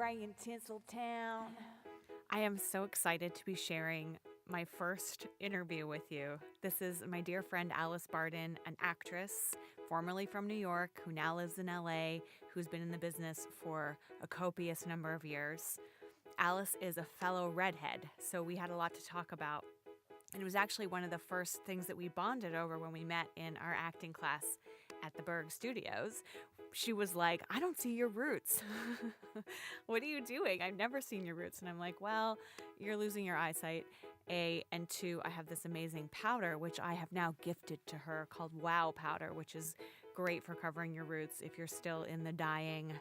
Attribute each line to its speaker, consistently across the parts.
Speaker 1: gray in Tinseltown.
Speaker 2: I am so excited to be sharing my first interview with you. This is my dear friend Alice Barden, an actress formerly from New York who now lives in LA, who's been in the business for a copious number of years. Alice is a fellow redhead, so we had a lot to talk about. And it was actually one of the first things that we bonded over when we met in our acting class at the Berg Studios. She was like, I don't see your roots. What are you doing? I've never seen your roots. And I'm like, well, you're losing your eyesight, A, and 2, I have this amazing powder, which I have now gifted to her called Wow Powder, which is great for covering your roots if you're still in the dying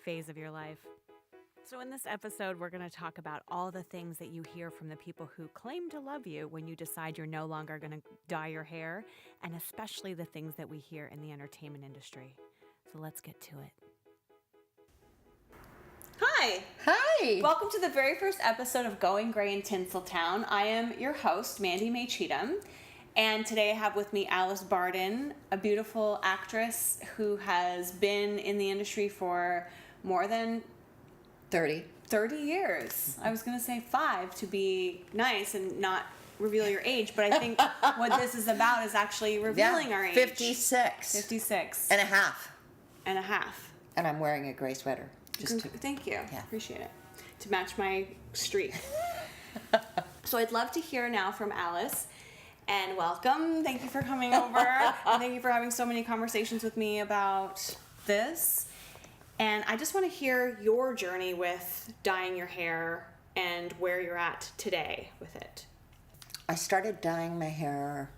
Speaker 2: phase of your life. So in this episode, we're going to talk about all the things that you hear from the people who claim to love you when you decide you're no longer going to dye your hair, and especially the things that we hear in the entertainment industry. So let's get to it. Hi.
Speaker 3: Hi.
Speaker 2: Welcome to the very first episode of Going Gray in Tinseltown. I am your host, Mandy May Cheatham, and today I have with me Alice Barden, a beautiful actress who has been in the industry for more than 30 years. I was going to say 5 to be nice and not reveal your age, but I think what this is about is actually revealing our age.
Speaker 3: 56.
Speaker 2: 56.
Speaker 3: And a half.
Speaker 2: And a half.
Speaker 3: And I'm wearing a gray sweater.
Speaker 2: Thank you.
Speaker 3: Yeah.
Speaker 2: Appreciate it. To match my streak. So I'd love to hear now from Alice. And welcome. Thank you for coming over. And thank you for having so many conversations with me about this. And I just want to hear your journey with dyeing your hair and where you're at today with it.
Speaker 3: I started dyeing my hair,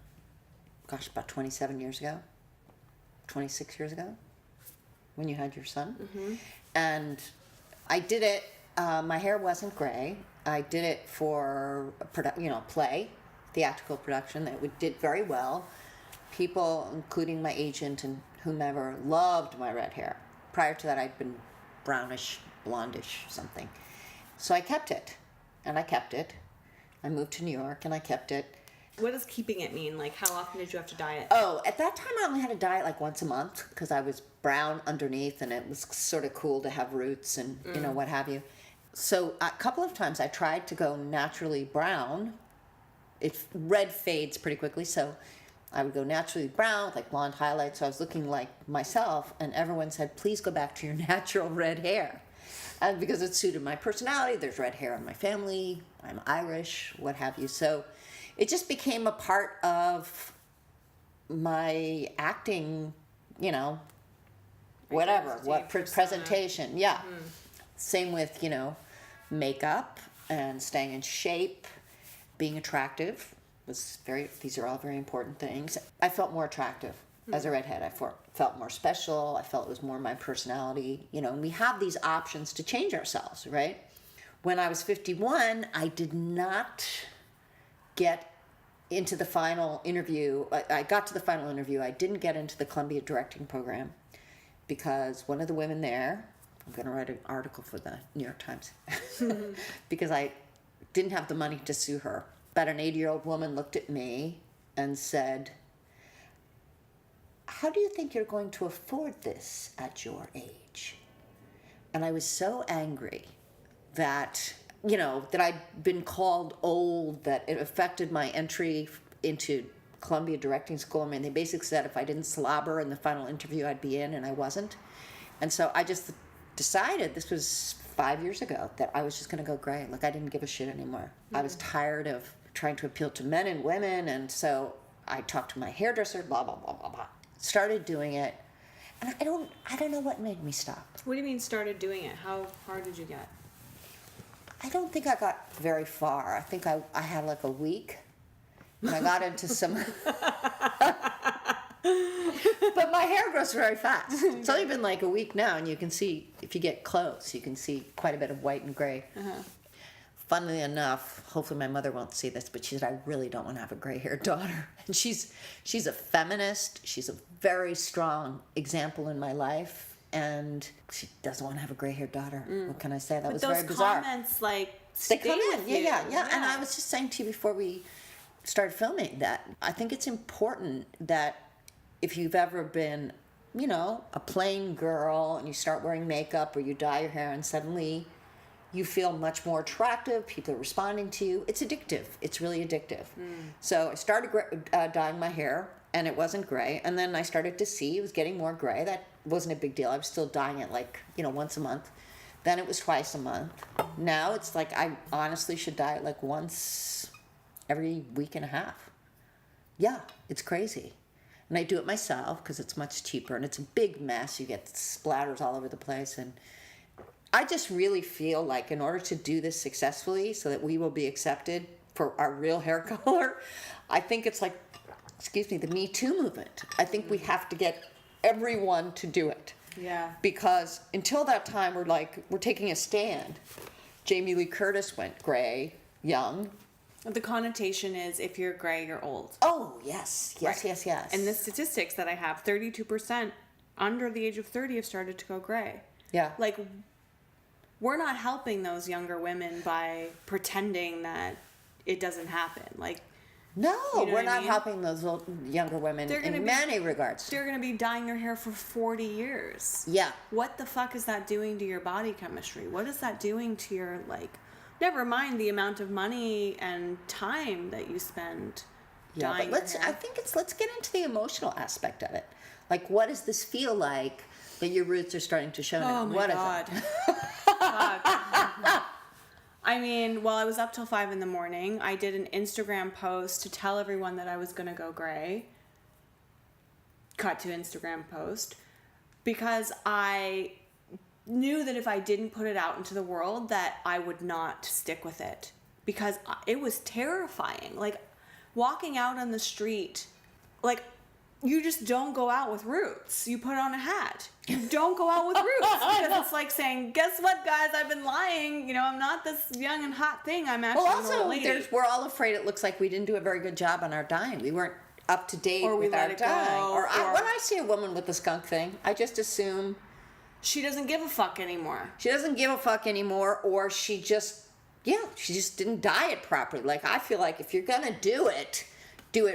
Speaker 3: about 27 years ago. 26 years ago. When you had your son.
Speaker 2: Mm-hmm.
Speaker 3: And I did it, my hair wasn't gray. I did it for play, theatrical production that did very well. People, including my agent and whomever, loved my red hair. Prior to that, I'd been brownish, blondish, something. So I kept it, and I kept it. I moved to New York, and I kept it.
Speaker 2: What does keeping it mean? Like, how often did you have to dye it?
Speaker 3: Oh, at that time, I only had to dye it like once a month because I was brown underneath, and it was sort of cool to have roots and, what have you. So a couple of times I tried to go naturally brown. Red fades pretty quickly, so I would go naturally brown with like blonde highlights, so I was looking like myself, and everyone said, please go back to your natural red hair. And because it suited my personality, there's red hair in my family, I'm Irish, what have you. So it just became a part of my acting, presentation. Yeah. Mm-hmm. Same with, makeup and staying in shape, being attractive. These are all very important things. I felt more attractive as a redhead. I felt more special. I felt it was more my personality, and we have these options to change ourselves, right? When I was 51, I did not get into the final interview. I got to the final interview. I didn't get into the Columbia directing program because one of the women there, I'm going to write an article for the New York Times, because I didn't have the money to sue her. About an 80-year-old woman looked at me and said, how do you think you're going to afford this at your age? And I was so angry that I'd been called old, that it affected my entry into Columbia Directing School. I mean, they basically said if I didn't slobber in the final interview, I'd be in, and I wasn't. And so I just decided, this was 5 years ago, that I was just going to go gray. Like, I didn't give a shit anymore. Mm-hmm. I was tired of trying to appeal to men and women, and so I talked to my hairdresser, blah, blah, blah, blah, blah. Started doing it, and I don't know what made me stop.
Speaker 2: What do you mean started doing it? How far did you get?
Speaker 3: I don't think I got very far. I think I had like a week, and I got into some... But my hair grows very fast. It's only been like a week now, and you can see, if you get close, you can see quite a bit of white and gray. Uh-huh. Funnily enough, hopefully my mother won't see this, but she said, I really don't want to have a gray-haired daughter. And she's a feminist. She's a very strong example in my life. And she doesn't want to have a gray-haired daughter. What can I say? That was very bizarre.
Speaker 2: Those comments,
Speaker 3: they come in. Yeah. And I was just saying to you before we started filming that I think it's important that if you've ever been, a plain girl and you start wearing makeup or you dye your hair and suddenly you feel much more attractive. People are responding to you. It's addictive. It's really addictive. So I started dyeing my hair, and it wasn't gray. And then I started to see it was getting more gray. That wasn't a big deal. I was still dyeing it like, once a month. Then it was twice a month. Now it's like I honestly should dye it like once every week and a half. Yeah, it's crazy. And I do it myself because it's much cheaper, and it's a big mess. You get splatters all over the place, and I just really feel like in order to do this successfully so that we will be accepted for our real hair color, I think it's like, the Me Too movement. I think we have to get everyone to do it.
Speaker 2: Yeah.
Speaker 3: Because until that time, we're taking a stand. Jamie Lee Curtis went gray, young.
Speaker 2: The connotation is if you're gray, you're old.
Speaker 3: Oh, yes. Yes,
Speaker 2: Right.
Speaker 3: yes.
Speaker 2: And the statistics that I have, 32% under the age of 30 have started to go gray.
Speaker 3: Yeah.
Speaker 2: Like, we're not helping those younger women by pretending that it doesn't happen. Like,
Speaker 3: No,
Speaker 2: you know
Speaker 3: we're
Speaker 2: what I
Speaker 3: not
Speaker 2: mean?
Speaker 3: helping those younger women in many regards.
Speaker 2: they're going to be dyeing their hair for 40 years.
Speaker 3: Yeah.
Speaker 2: What the fuck is that doing to your body chemistry? What is that doing to your, never mind the amount of money and time that you spend dyeing
Speaker 3: but
Speaker 2: your hair.
Speaker 3: let's get into the emotional aspect of it. Like, what does this feel like that your roots are starting to show now?
Speaker 2: Oh my
Speaker 3: What is
Speaker 2: God.
Speaker 3: it?
Speaker 2: Fuck. I mean, I was up till 5 a.m. I did an Instagram post to tell everyone that I was going to go gray. Cut to Instagram post. Because I knew that if I didn't put it out into the world that I would not stick with it. Because it was terrifying. Like, walking out on the street, you just don't go out with roots. You put on a hat. You don't go out with roots. Because it's like saying, guess what, guys? I've been lying. I'm not this young and hot thing. I'm actually an old lady.
Speaker 3: We're all afraid it looks like we didn't do a very good job on our dyeing. We weren't up to date with our dyeing. When I see a woman with the skunk thing, I just assume
Speaker 2: she doesn't give a fuck anymore.
Speaker 3: She doesn't give a fuck anymore, or she just didn't dye it properly. Like, I feel like if you're gonna do it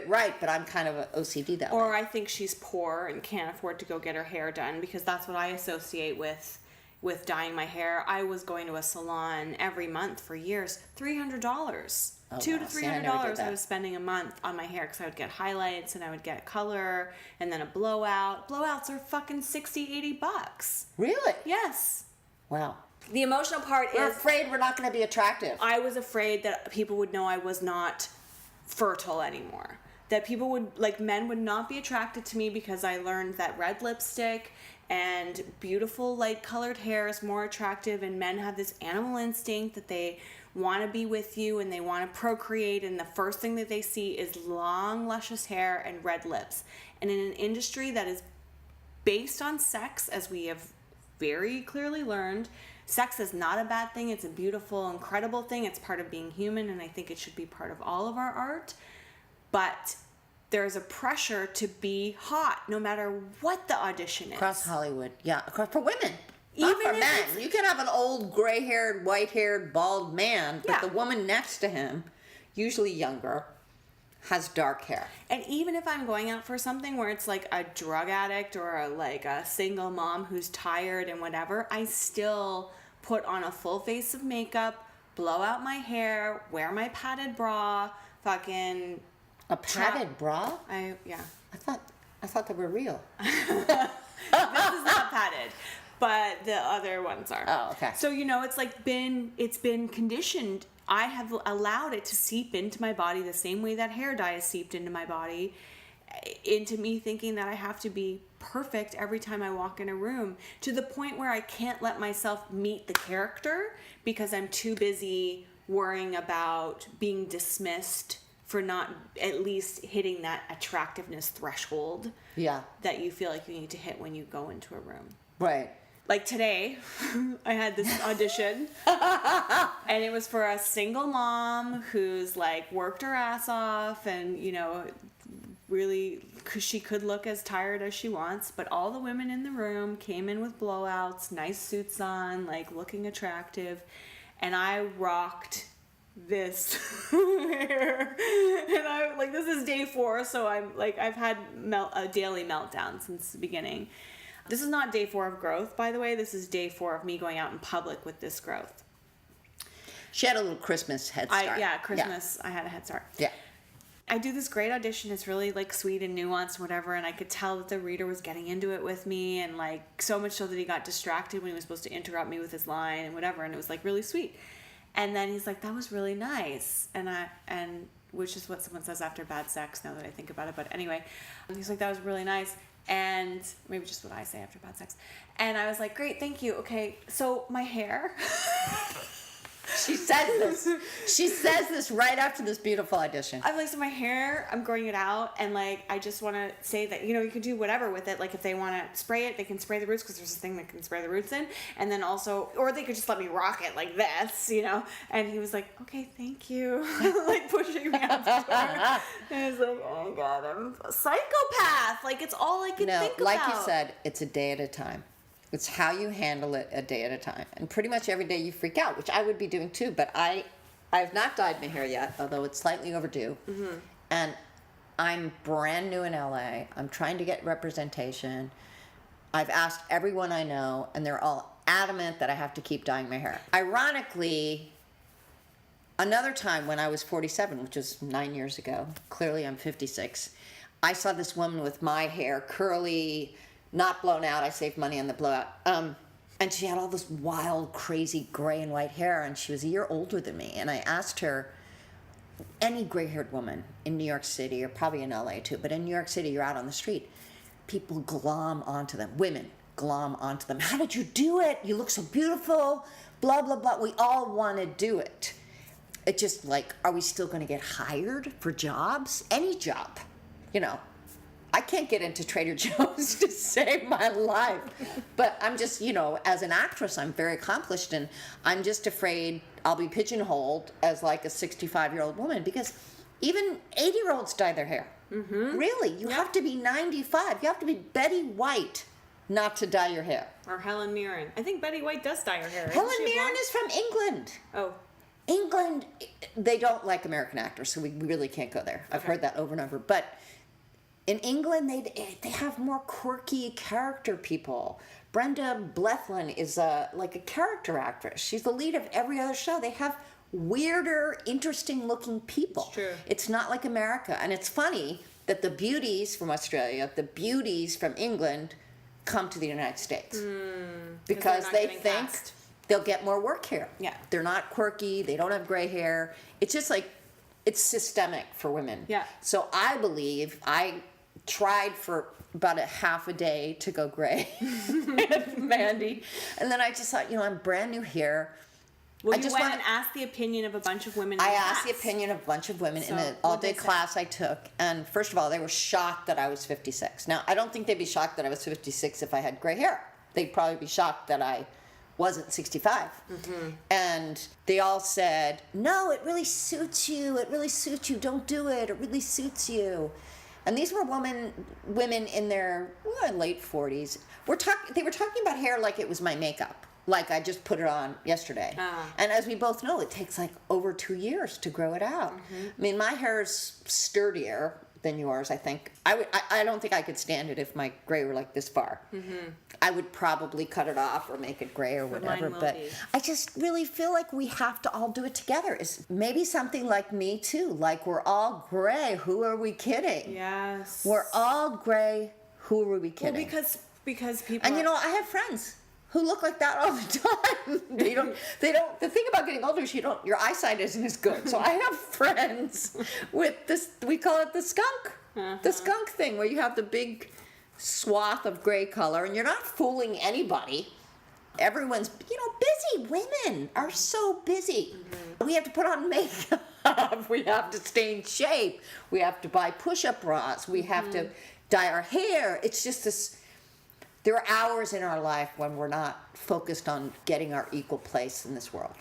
Speaker 3: right, but I'm kind of an OCD that way.
Speaker 2: Or I think she's poor and can't afford to go get her hair done, because that's what I associate with dyeing my hair. I was going to a salon every month for years. $300. $200 to $300 I was spending a month on my hair, because I would get highlights and I would get color and then a blowout. Blowouts are fucking $60-$80.
Speaker 3: Really?
Speaker 2: Yes.
Speaker 3: Wow.
Speaker 2: The emotional part
Speaker 3: We're
Speaker 2: is
Speaker 3: afraid we're not going to be attractive.
Speaker 2: I was afraid that people would know I was not fertile anymore. That people men would not be attracted to me, because I learned that red lipstick and beautiful light colored hair is more attractive, and men have this animal instinct that they want to be with you and they want to procreate, and the first thing that they see is long, luscious hair and red lips. And in an industry that is based on sex, as we have very clearly learned, sex is not a bad thing. It's a beautiful, incredible thing. It's part of being human, and I think it should be part of all of our art. But there's a pressure to be hot, no matter what the audition is.
Speaker 3: Across Hollywood. Yeah, for women. Not
Speaker 2: Even
Speaker 3: for
Speaker 2: if
Speaker 3: men. You can have an old, gray-haired, white-haired, bald man, but
Speaker 2: Yeah.
Speaker 3: the woman next to him, usually younger, has dark hair.
Speaker 2: And even if I'm going out for something where it's like a drug addict or a single mom who's tired and whatever, I still put on a full face of makeup, blow out my hair, wear my padded bra, fucking...
Speaker 3: A padded bra?
Speaker 2: Yeah.
Speaker 3: I thought they were real.
Speaker 2: This is not padded, but the other ones are.
Speaker 3: Oh, okay.
Speaker 2: So, it's been conditioned. I have allowed it to seep into my body the same way that hair dye has seeped into my body, into me thinking that I have to be perfect every time I walk in a room, to the point where I can't let myself meet the character because I'm too busy worrying about being dismissed for not at least hitting that attractiveness threshold.
Speaker 3: Yeah.
Speaker 2: That you feel like you need to hit when you go into a room.
Speaker 3: Right.
Speaker 2: Like today, I had this audition, and it was for a single mom who's worked her ass off, and really, cause she could look as tired as she wants, but all the women in the room came in with blowouts, nice suits on, looking attractive, and I rocked this hair, and this is day 4, so I've had a daily meltdown since the beginning. This is not day 4 of growth, by the way. This is day 4 of me going out in public with this growth.
Speaker 3: She had a little Christmas head start.
Speaker 2: Christmas. I had a head start.
Speaker 3: Yeah.
Speaker 2: I do this great audition. It's really like sweet and nuanced, whatever. And I could tell that the reader was getting into it with me, and like so much so that he got distracted when he was supposed to interrupt me with his line and whatever. And it was like really sweet. And then he's like, "That was really nice," and which is what someone says after bad sex. Now that I think about it, but anyway, he's like, "That was really nice," and maybe just what I say after bad sex. And I was like, "Great, thank you. Okay, so my hair."
Speaker 3: She says this. She says this right after this beautiful audition.
Speaker 2: I'm like, so my hair, I'm growing it out, and like, I just want to say that, you can do whatever with it. Like, if they want to spray it, they can spray the roots, because there's a thing that can spray the roots in, and then also, or they could just let me rock it like this, And he was like, okay, thank you, like pushing me out the door. And I was like, oh my God, I'm a psychopath. Like, it's all I can think about.
Speaker 3: Like you said, it's a day at a time. It's how you handle it a day at a time. And pretty much every day you freak out, which I would be doing too, but I've not dyed my hair yet, although it's slightly overdue. Mm-hmm. And I'm brand new in LA. I'm trying to get representation. I've asked everyone I know, and they're all adamant that I have to keep dyeing my hair. Ironically, another time when I was 47, which was 9 years ago, clearly I'm 56, I saw this woman with my hair curly, not blown out. I saved money on the blowout. And she had all this wild, crazy gray and white hair, and she was a year older than me. And I asked her, any gray-haired woman in New York City, or probably in LA too, but in New York City, you're out on the street, people glom onto them. Women glom onto them. How did you do it? You look so beautiful. Blah, blah, blah. We all want to do it. It's just like, are we still going to get hired for jobs? Any job, I can't get into Trader Joe's to save my life. But I'm just, as an actress, I'm very accomplished, and I'm just afraid I'll be pigeonholed as like a 65-year-old woman, because even 80-year-olds dye their hair. Mm-hmm. Really? You have to be 95. You have to be Betty White not to dye your hair.
Speaker 2: Or Helen Mirren. I think Betty White does dye her hair.
Speaker 3: Helen Mirren is from England.
Speaker 2: Oh.
Speaker 3: England, they don't like American actors, so we really can't go there. I've heard that over and over. But in England, they have more quirky character people. Brenda Blethyn is like a character actress. She's the lead of every other show. They have weirder, interesting-looking people.
Speaker 2: It's true.
Speaker 3: It's not like America. And it's funny that the beauties from Australia, the beauties from England, come to the United States. Because they think they'll get more work here.
Speaker 2: Yeah.
Speaker 3: They're not quirky. They don't have gray hair. It's just like, it's systemic for women.
Speaker 2: Yeah.
Speaker 3: So I believe I tried for about a half a day to go gray with Mandy. And then I just thought, I'm brand new here.
Speaker 2: Well, you went and asked the opinion of a bunch of women in
Speaker 3: I
Speaker 2: the
Speaker 3: asked
Speaker 2: class.
Speaker 3: the opinion of a bunch of women in an all-day class I took. And first of all, they were shocked that I was 56. Now, I don't think they'd be shocked that I was 56 if I had gray hair. They'd probably be shocked that I wasn't 65. Mm-hmm. And they all said, no, it really suits you. It really suits you. Don't do it. It really suits you. And these were women in their late 40s. They were talking about hair like it was my makeup. Like I just put it on yesterday. And as we both know, it takes like over 2 years to grow it out. Mm-hmm. I mean, my hair is sturdier than yours, I think. I don't think I could stand it if my gray were like this far. Mm-hmm. I would probably cut it off or make it gray or whatever. But I just really feel like we have to all do it together. It's maybe something like me too. Like we're all gray. Who are we kidding?
Speaker 2: Yes.
Speaker 3: We're all gray. Who are we kidding?
Speaker 2: Well, because people.
Speaker 3: And I have friends who look like that all the time. They don't, the thing about getting older is your eyesight isn't as good. So I have friends with this, we call it the skunk. The skunk thing, where you have the big swath of gray color and you're not fooling anybody. Everyone's, busy. Women are so busy. Mm-hmm. We have to put on makeup. We have to stay in shape. We have to buy push-up bras. We have to dye our hair. It's just this. There are hours in our life when we're not focused on getting our equal place in this world.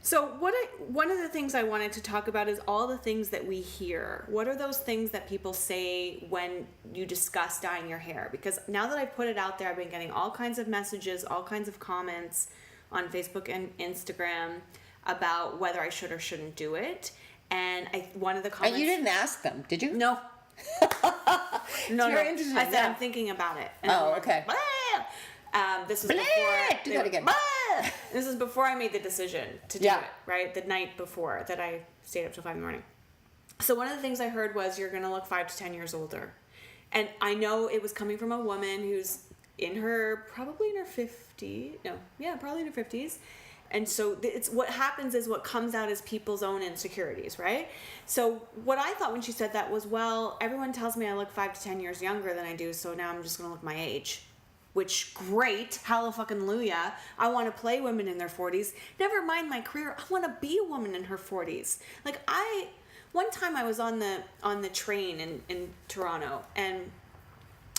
Speaker 2: So one of the things I wanted to talk about is all the things that we hear. What are those things that people say when you discuss dyeing your hair? Because now that I put it out there, I've been getting all kinds of messages, all kinds of comments on Facebook and Instagram about whether I should or shouldn't do it. And one of the comments...
Speaker 3: And you didn't ask them, did you?
Speaker 2: No. No.
Speaker 3: Interesting.
Speaker 2: I said I'm thinking about it. And
Speaker 3: okay.
Speaker 2: This was
Speaker 3: Blah!
Speaker 2: before.
Speaker 3: Do that again.
Speaker 2: This is before I made the decision to do it, right? The night before that I stayed up till 5 a.m. So one of the things I heard was you're going to look 5 to 10 years older. And I know it was coming from a woman who's probably in her 50s. No, yeah, probably in her 50s. And so it's what happens is what comes out is people's own insecurities, right? So what I thought when she said that was, well, everyone tells me I look 5 to 10 years younger than I do, so now I'm just going to look my age. Which, great, hallelujah. I want to play women in their 40s. Never mind my career. I want to be a woman in her 40s. Like one time I was on the train in Toronto, and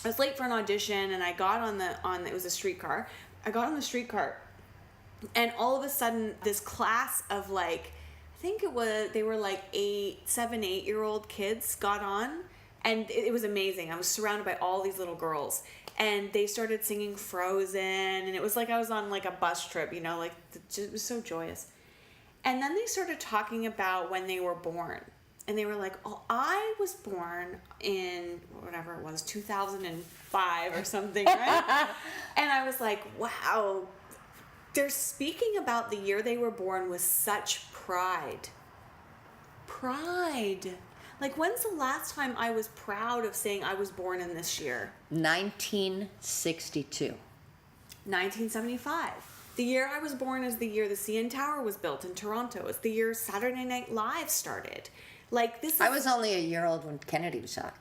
Speaker 2: I was late for an audition, and I got it was a streetcar. I got on the streetcar, and all of a sudden this class of like, I think they were like 7, 8-year-old kids got on, and it was amazing. I was surrounded by all these little girls, and they started singing Frozen, and it was like I was on like a bus trip, like it was so joyous. And then they started talking about when they were born. And they were like, oh, I was born in whatever it was, 2005 or something, right? And I was like, wow, they're speaking about the year they were born with such pride. Pride. Like, when's the last time I was proud of saying I was born in this year?
Speaker 3: 1962.
Speaker 2: 1975. The year I was born is the year the CN Tower was built in Toronto. It's the year Saturday Night Live started. Like, this is...
Speaker 3: I was only a year old when Kennedy was shot.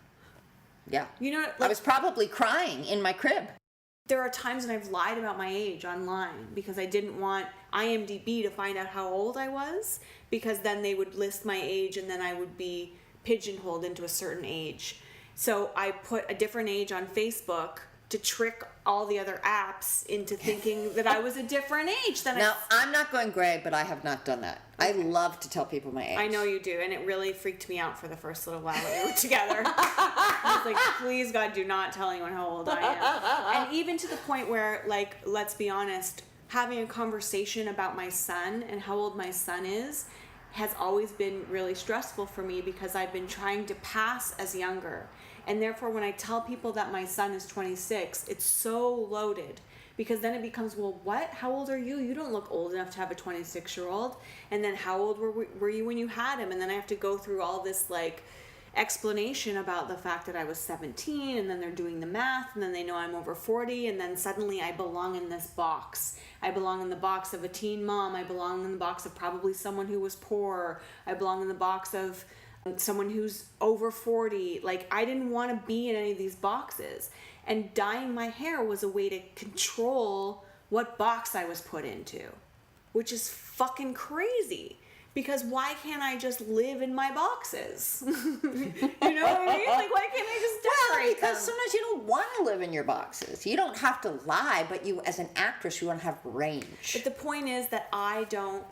Speaker 3: Yeah.
Speaker 2: Like,
Speaker 3: I was probably crying in my crib.
Speaker 2: There are times when I've lied about my age online because I didn't want IMDb to find out how old I was, because then they would list my age and then I would be pigeonholed into a certain age. So I put a different age on Facebook to trick all the other apps into thinking that I was a different age than
Speaker 3: Now, I'm not going gray, but I have not done that. Okay. I love to tell people my age.
Speaker 2: I know you do, and it really freaked me out for the first little while that we were together. I was like, please, God, do not tell anyone how old I am. And even to the point where, like, let's be honest, having a conversation about my son and how old my son is has always been really stressful for me, because I've been trying to pass as younger. And therefore, when I tell people that my son is 26, it's so loaded, because then it becomes, well, what? How old are you? You don't look old enough to have a 26-year-old. And then how old were you when you had him? And then I have to go through all this, like, explanation about the fact that I was 17, and then they're doing the math, and then they know I'm over 40, and then suddenly I belong in this box. I belong in the box of a teen mom. I belong in the box of probably someone who was poor. I belong in the box of someone who's over 40. Like, I didn't want to be in any of these boxes, and dyeing my hair was a way to control what box I was put into, which is fucking crazy, because why can't I just live in my boxes? You know what I mean? Like, why can't I just decorate
Speaker 3: Well, because
Speaker 2: them?
Speaker 3: sometimes you don't want to live in your boxes. You don't have to lie, but you, as an actress, you want to have range.
Speaker 2: But the point is that I don't.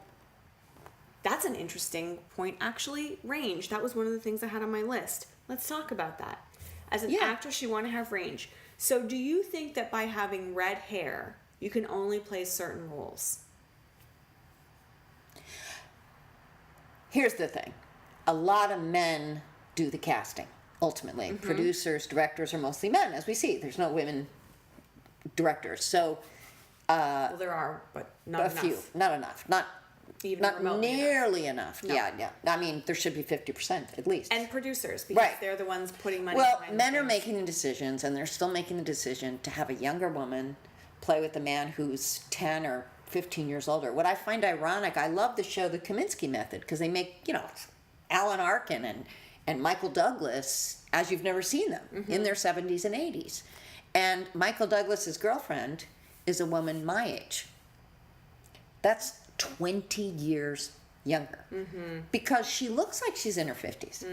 Speaker 2: That's an interesting point, actually. Range. That was one of the things I had on my list. Let's talk about that. As an actress, you want to have range. So do you think that by having red hair, you can only play certain roles?
Speaker 3: Here's the thing. A lot of men do the casting, ultimately. Mm-hmm. Producers, directors are mostly men, as we see. There's no women directors. So,
Speaker 2: well, there are, but not enough.
Speaker 3: A few. Not enough. Not nearly enough.
Speaker 2: No.
Speaker 3: Yeah. I mean, there should be 50% at least.
Speaker 2: And producers, because they're the ones putting money
Speaker 3: Well,
Speaker 2: behind
Speaker 3: men
Speaker 2: things.
Speaker 3: are making the decisions, and they're still making the decision to have a younger woman play with a man who's 10 or 15 years older. What I find ironic, I love the show The Kaminski Method, because they make, Alan Arkin and Michael Douglas as you've never seen them, in their 70s and 80s. And Michael Douglas's girlfriend is a woman my age. That's 20 years younger. Because she looks like she's in her 50s.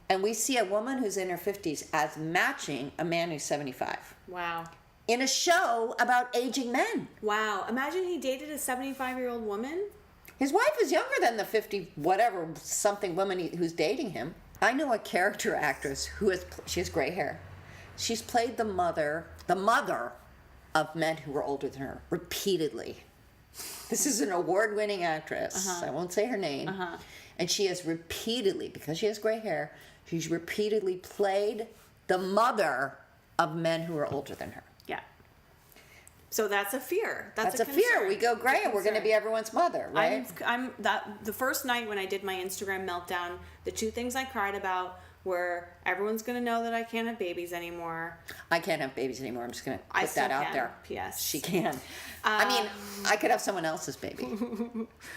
Speaker 3: And we see a woman who's in her 50s as matching a man who's 75.
Speaker 2: Wow.
Speaker 3: In a show about aging men.
Speaker 2: Wow. Imagine he dated a 75-year-old woman.
Speaker 3: His wife is younger than the 50-whatever-something woman who's dating him. I know a character actress she has gray hair. She's played the mother of men who were older than her repeatedly. This is an award-winning actress. I won't say her name. And she has repeatedly, because she has gray hair, she's repeatedly played the mother of men who are older than her.
Speaker 2: Yeah. So that's a fear.
Speaker 3: That's a fear.
Speaker 2: concern.
Speaker 3: We go gray and we're going to be everyone's mother, right?
Speaker 2: The first night when I did my Instagram meltdown, the two things I cried about were everyone's going to know that I can't have babies anymore.
Speaker 3: I can't have babies anymore. I'm just going to
Speaker 2: I
Speaker 3: put
Speaker 2: still
Speaker 3: that out
Speaker 2: can.
Speaker 3: there.
Speaker 2: P.S.
Speaker 3: She can. I mean, I could have someone else's baby.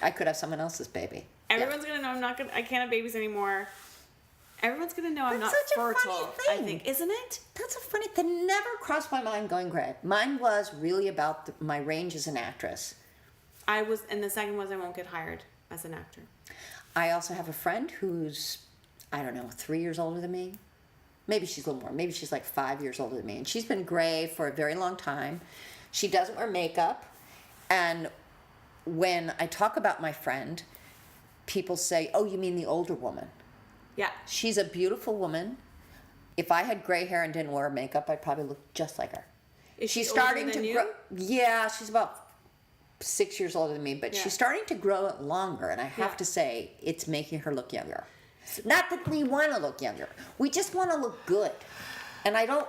Speaker 3: I could have someone else's baby.
Speaker 2: Everyone's going to know I can't have babies anymore. Everyone's going to know I'm not
Speaker 3: That's such a
Speaker 2: fertile,
Speaker 3: funny
Speaker 2: I
Speaker 3: thing.
Speaker 2: think. Isn't it?
Speaker 3: That's a funny thing. Never crossed my mind going gray. Mine was really about my range as an actress.
Speaker 2: And the second was I won't get hired as an actor.
Speaker 3: I also have a friend who's, I don't know, 3 years older than me. Maybe she's a little more. Maybe she's like 5 years older than me. And she's been gray for a very long time. She doesn't wear makeup. And when I talk about my friend, people say, oh, you mean the older woman?
Speaker 2: Yeah.
Speaker 3: She's a beautiful woman. If I had gray hair and didn't wear makeup, I'd probably look just like her.
Speaker 2: Is she
Speaker 3: She's
Speaker 2: older
Speaker 3: starting
Speaker 2: than
Speaker 3: to
Speaker 2: you?
Speaker 3: grow. Yeah, she's about 6 years older than me, but
Speaker 2: Yeah.
Speaker 3: she's starting to grow it longer, and I have
Speaker 2: Yeah.
Speaker 3: to say, it's making her look younger. Not that we want to look younger. We just want to look good. And I don't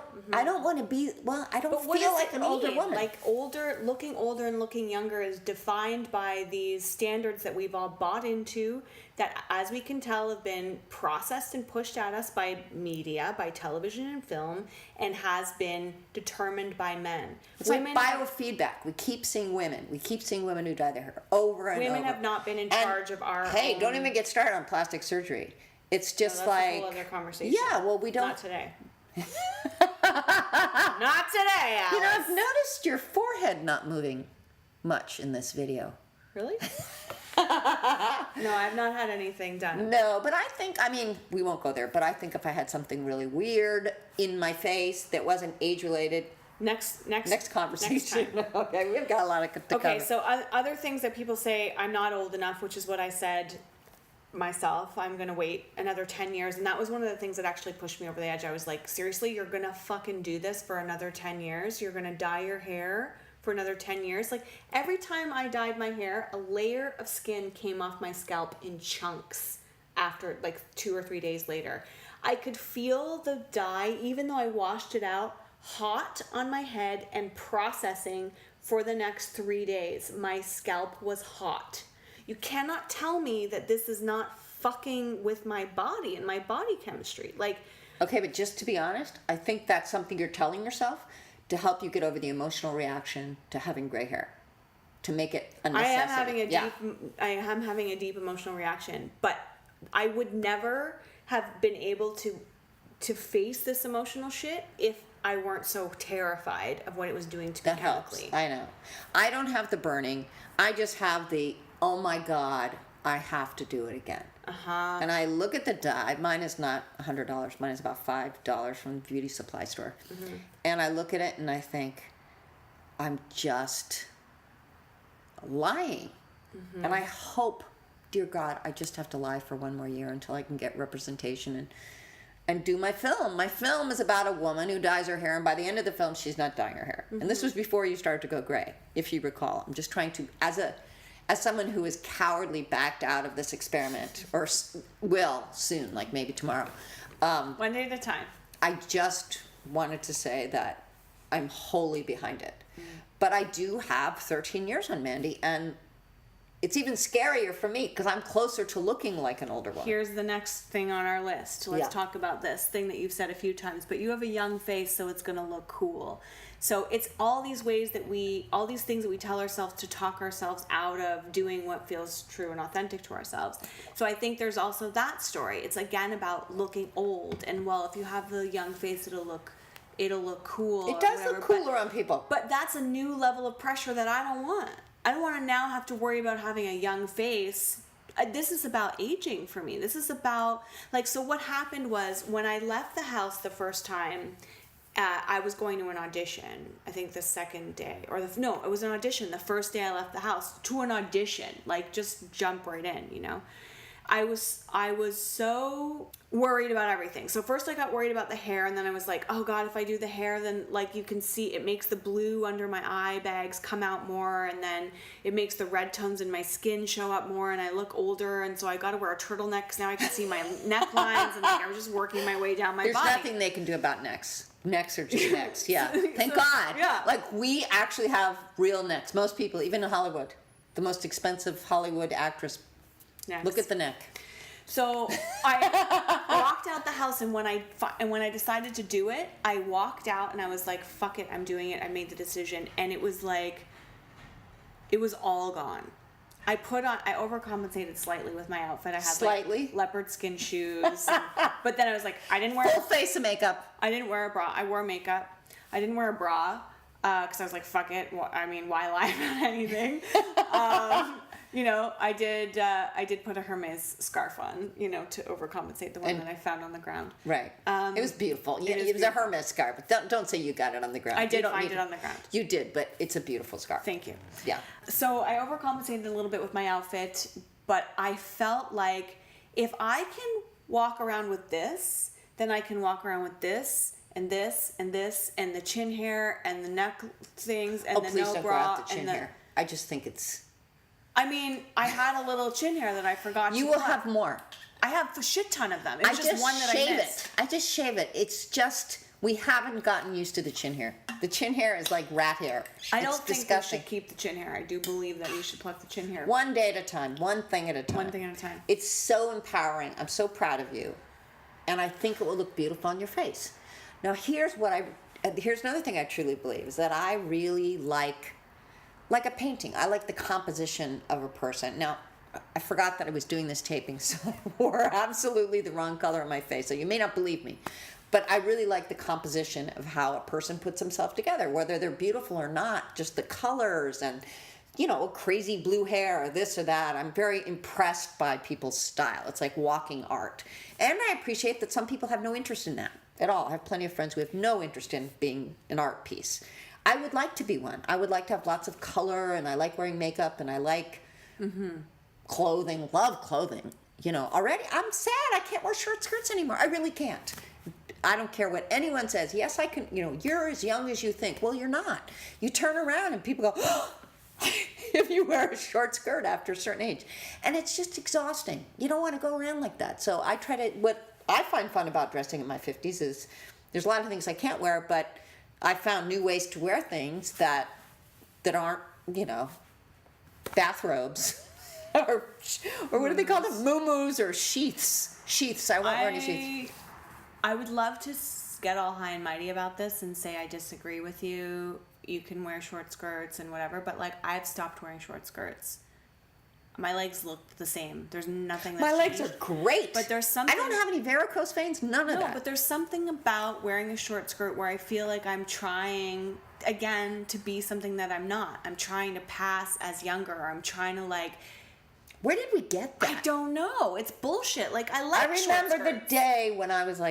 Speaker 3: want to be, I don't
Speaker 2: But what
Speaker 3: feel
Speaker 2: does
Speaker 3: like
Speaker 2: it
Speaker 3: an older
Speaker 2: mean?
Speaker 3: woman.
Speaker 2: Like older and looking younger is defined by these standards that we've all bought into that, as we can tell, have been processed and pushed at us by media, by television and film, and has been determined by men.
Speaker 3: It's like biofeedback. We keep seeing women. We keep seeing women who dye their hair over and over.
Speaker 2: Women have not been in charge of our
Speaker 3: Hey,
Speaker 2: own...
Speaker 3: don't even get started on plastic surgery. It's just
Speaker 2: that's
Speaker 3: like...
Speaker 2: a whole other conversation.
Speaker 3: Yeah, well, we don't...
Speaker 2: Not today. Not today, Alice.
Speaker 3: You know, I've noticed your forehead not moving much in this video.
Speaker 2: Really? No, I've not had anything done.
Speaker 3: No, but I think, we won't go there, but I think if I had something really weird in my face that wasn't age-related...
Speaker 2: Next
Speaker 3: conversation.
Speaker 2: Next time.
Speaker 3: Okay, we've got a lot to cover.
Speaker 2: Okay, so other things that people say, I'm not old enough, which is what I said myself. I'm going to wait another 10 years. And that was one of the things that actually pushed me over the edge. I was like, seriously, you're going to fucking do this for another 10 years? You're going to dye your hair for another 10 years? Like, every time I dyed my hair, a layer of skin came off my scalp in chunks after, like, 2 or 3 days later. I could feel the dye, even though I washed it out, hot on my head and processing for the next 3 days. My scalp was hot. You cannot tell me that this is not fucking with my body and my body chemistry. Like,
Speaker 3: okay, but just to be honest, I think that's something you're telling yourself to help you get over the emotional reaction to having gray hair, to make it a necessity.
Speaker 2: I am having a deep emotional reaction, but I would never have been able to face this emotional shit if I weren't so terrified of what it was doing to me
Speaker 3: That helps.
Speaker 2: chemically.
Speaker 3: I know. I don't have the burning. I just have the, oh my God, I have to do it again.
Speaker 2: Uh-huh.
Speaker 3: And I look at the dye. Mine is not $100. Mine is about $5 from the beauty supply store. Mm-hmm. And I look at it and I think, I'm just lying. Mm-hmm. And I hope, dear God, I just have to lie for one more year until I can get representation and do my film. My film is about a woman who dyes her hair, and by the end of the film, she's not dyeing her hair. Mm-hmm. And this was before you started to go gray, if you recall. I'm just trying to, as someone who is cowardly backed out of this experiment, or will soon, like maybe tomorrow.
Speaker 2: One day at a time.
Speaker 3: I just wanted to say that I'm wholly behind it. Mm. But I do have 13 years on Mandy, and it's even scarier for me because I'm closer to looking like an older woman.
Speaker 2: Here's the next thing on our list. Let's talk about this thing that you've said a few times, but you have a young face, so it's going to look cool. So it's all these ways that all these things that we tell ourselves to talk ourselves out of doing what feels true and authentic to ourselves. So I think there's also that story. It's again about looking old, and well, if you have the young face, it'll look cool.
Speaker 3: It does look cooler on people.
Speaker 2: But that's a new level of pressure that I don't want. I don't want to now have to worry about having a young face. This is about aging for me. This is about, so what happened was when I left the house the first time, I was going to an audition, I think the second day, it was an audition the first day I left the house, to an audition, just jump right in, you know. I was so worried about everything. So first I got worried about the hair, and then I was like, oh God, if I do the hair, then you can see it makes the blue under my eye bags come out more, and then it makes the red tones in my skin show up more, and I look older, and so I got to wear a turtleneck because now I can see my necklines, and I was just working my way down my body.
Speaker 3: There's nothing they can do about necks. necks are just necks. Yeah. Thank God.
Speaker 2: Yeah.
Speaker 3: Like, we actually have real necks. Most people, even in Hollywood, the most expensive Hollywood actress,
Speaker 2: Next.
Speaker 3: look at the neck.
Speaker 2: So I walked out the house, and when I decided to do it, I walked out and I was like, "Fuck it, I'm doing it." I made the decision, and it was like, it was all gone. I overcompensated slightly with my outfit. I had
Speaker 3: Slightly?
Speaker 2: like leopard skin shoes, but then I was like, I didn't wear
Speaker 3: Full face of makeup.
Speaker 2: I didn't wear a bra. I wore makeup. I didn't wear a bra because I was like, fuck it. I mean, why lie about anything? I did put a Hermes scarf on, to overcompensate the one that I found on the ground.
Speaker 3: Right. It was beautiful. It was
Speaker 2: beautiful.
Speaker 3: a Hermes scarf. But don't say you got it on the ground.
Speaker 2: I
Speaker 3: You
Speaker 2: did
Speaker 3: don't
Speaker 2: find
Speaker 3: need
Speaker 2: it on the ground.
Speaker 3: You did, but it's a beautiful scarf.
Speaker 2: Thank you.
Speaker 3: Yeah.
Speaker 2: So I overcompensated a little bit with my outfit, but I felt like if I can walk around with this, then I can walk around with this and this and this and the chin hair and the neck things and the
Speaker 3: Please
Speaker 2: no
Speaker 3: don't
Speaker 2: bra
Speaker 3: go out the chin
Speaker 2: and the.
Speaker 3: hair. I just think it's.
Speaker 2: I mean, I had a little chin hair that I forgot.
Speaker 3: You will have more.
Speaker 2: I have a shit ton of them. It was just one that I
Speaker 3: shave
Speaker 2: missed.
Speaker 3: it. I just shave it. It's just we haven't gotten used to the chin hair. The chin hair is like rat hair.
Speaker 2: I don't
Speaker 3: It's
Speaker 2: think
Speaker 3: disgusting.
Speaker 2: you should keep the chin hair. I do believe that you should pluck the chin hair.
Speaker 3: One day at a time. One thing at a time.
Speaker 2: One thing at a time.
Speaker 3: It's so empowering. I'm so proud of you, and I think it will look beautiful on your face. Now here's another thing I truly believe is that I really like a painting. I like the composition of a person. Now, I forgot that I was doing this taping, so I wore absolutely the wrong color on my face. So you may not believe me, but I really like the composition of how a person puts himself together, whether they're beautiful or not, just the colors and, crazy blue hair or this or that. I'm very impressed by people's style. It's like walking art. And I appreciate that some people have no interest in that at all. I have plenty of friends who have no interest in being an art piece. I would like to be one. I would like to have lots of color, and I like wearing makeup, and I like clothing, love clothing. Already I'm sad I can't wear short skirts anymore. I really can't. I don't care what anyone says. Yes, I can, you're as young as you think. Well, you're not. You turn around and people go, oh, if you wear a short skirt after a certain age. And it's just exhausting. You don't want to go around like that. So I try to, what I find fun about dressing in my 50s is there's a lot of things I can't wear, but I found new ways to wear things that aren't, bathrobes or what do they call them? Muumuus or sheaths. Sheaths. I won't wear any sheaths.
Speaker 2: I would love to get all high and mighty about this and say I disagree with you. You can wear short skirts and whatever, but I've stopped wearing short skirts. My legs look the same. There's nothing that's
Speaker 3: My legs
Speaker 2: changed.
Speaker 3: are great.
Speaker 2: But there's something.
Speaker 3: I don't have any varicose veins, none of that.
Speaker 2: No, but there's something about wearing a short skirt where I feel like I'm trying, again, to be something that I'm not. I'm trying to pass as younger. I'm trying to
Speaker 3: Where did we get that?
Speaker 2: I don't know. It's bullshit. I like
Speaker 3: I
Speaker 2: short
Speaker 3: remember the
Speaker 2: skirts.
Speaker 3: day when I was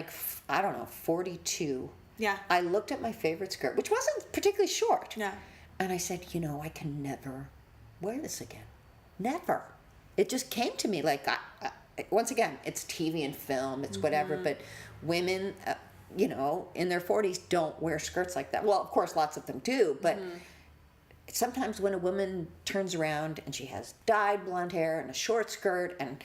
Speaker 3: 42.
Speaker 2: Yeah.
Speaker 3: I looked at my favorite skirt, which wasn't particularly short.
Speaker 2: Yeah.
Speaker 3: And I said, I can never wear this again. Never. It just came to me once again, it's TV and film, it's whatever, but women, in their 40s don't wear skirts like that. Well, of course, lots of them do, but sometimes when a woman turns around and she has dyed blonde hair and a short skirt, and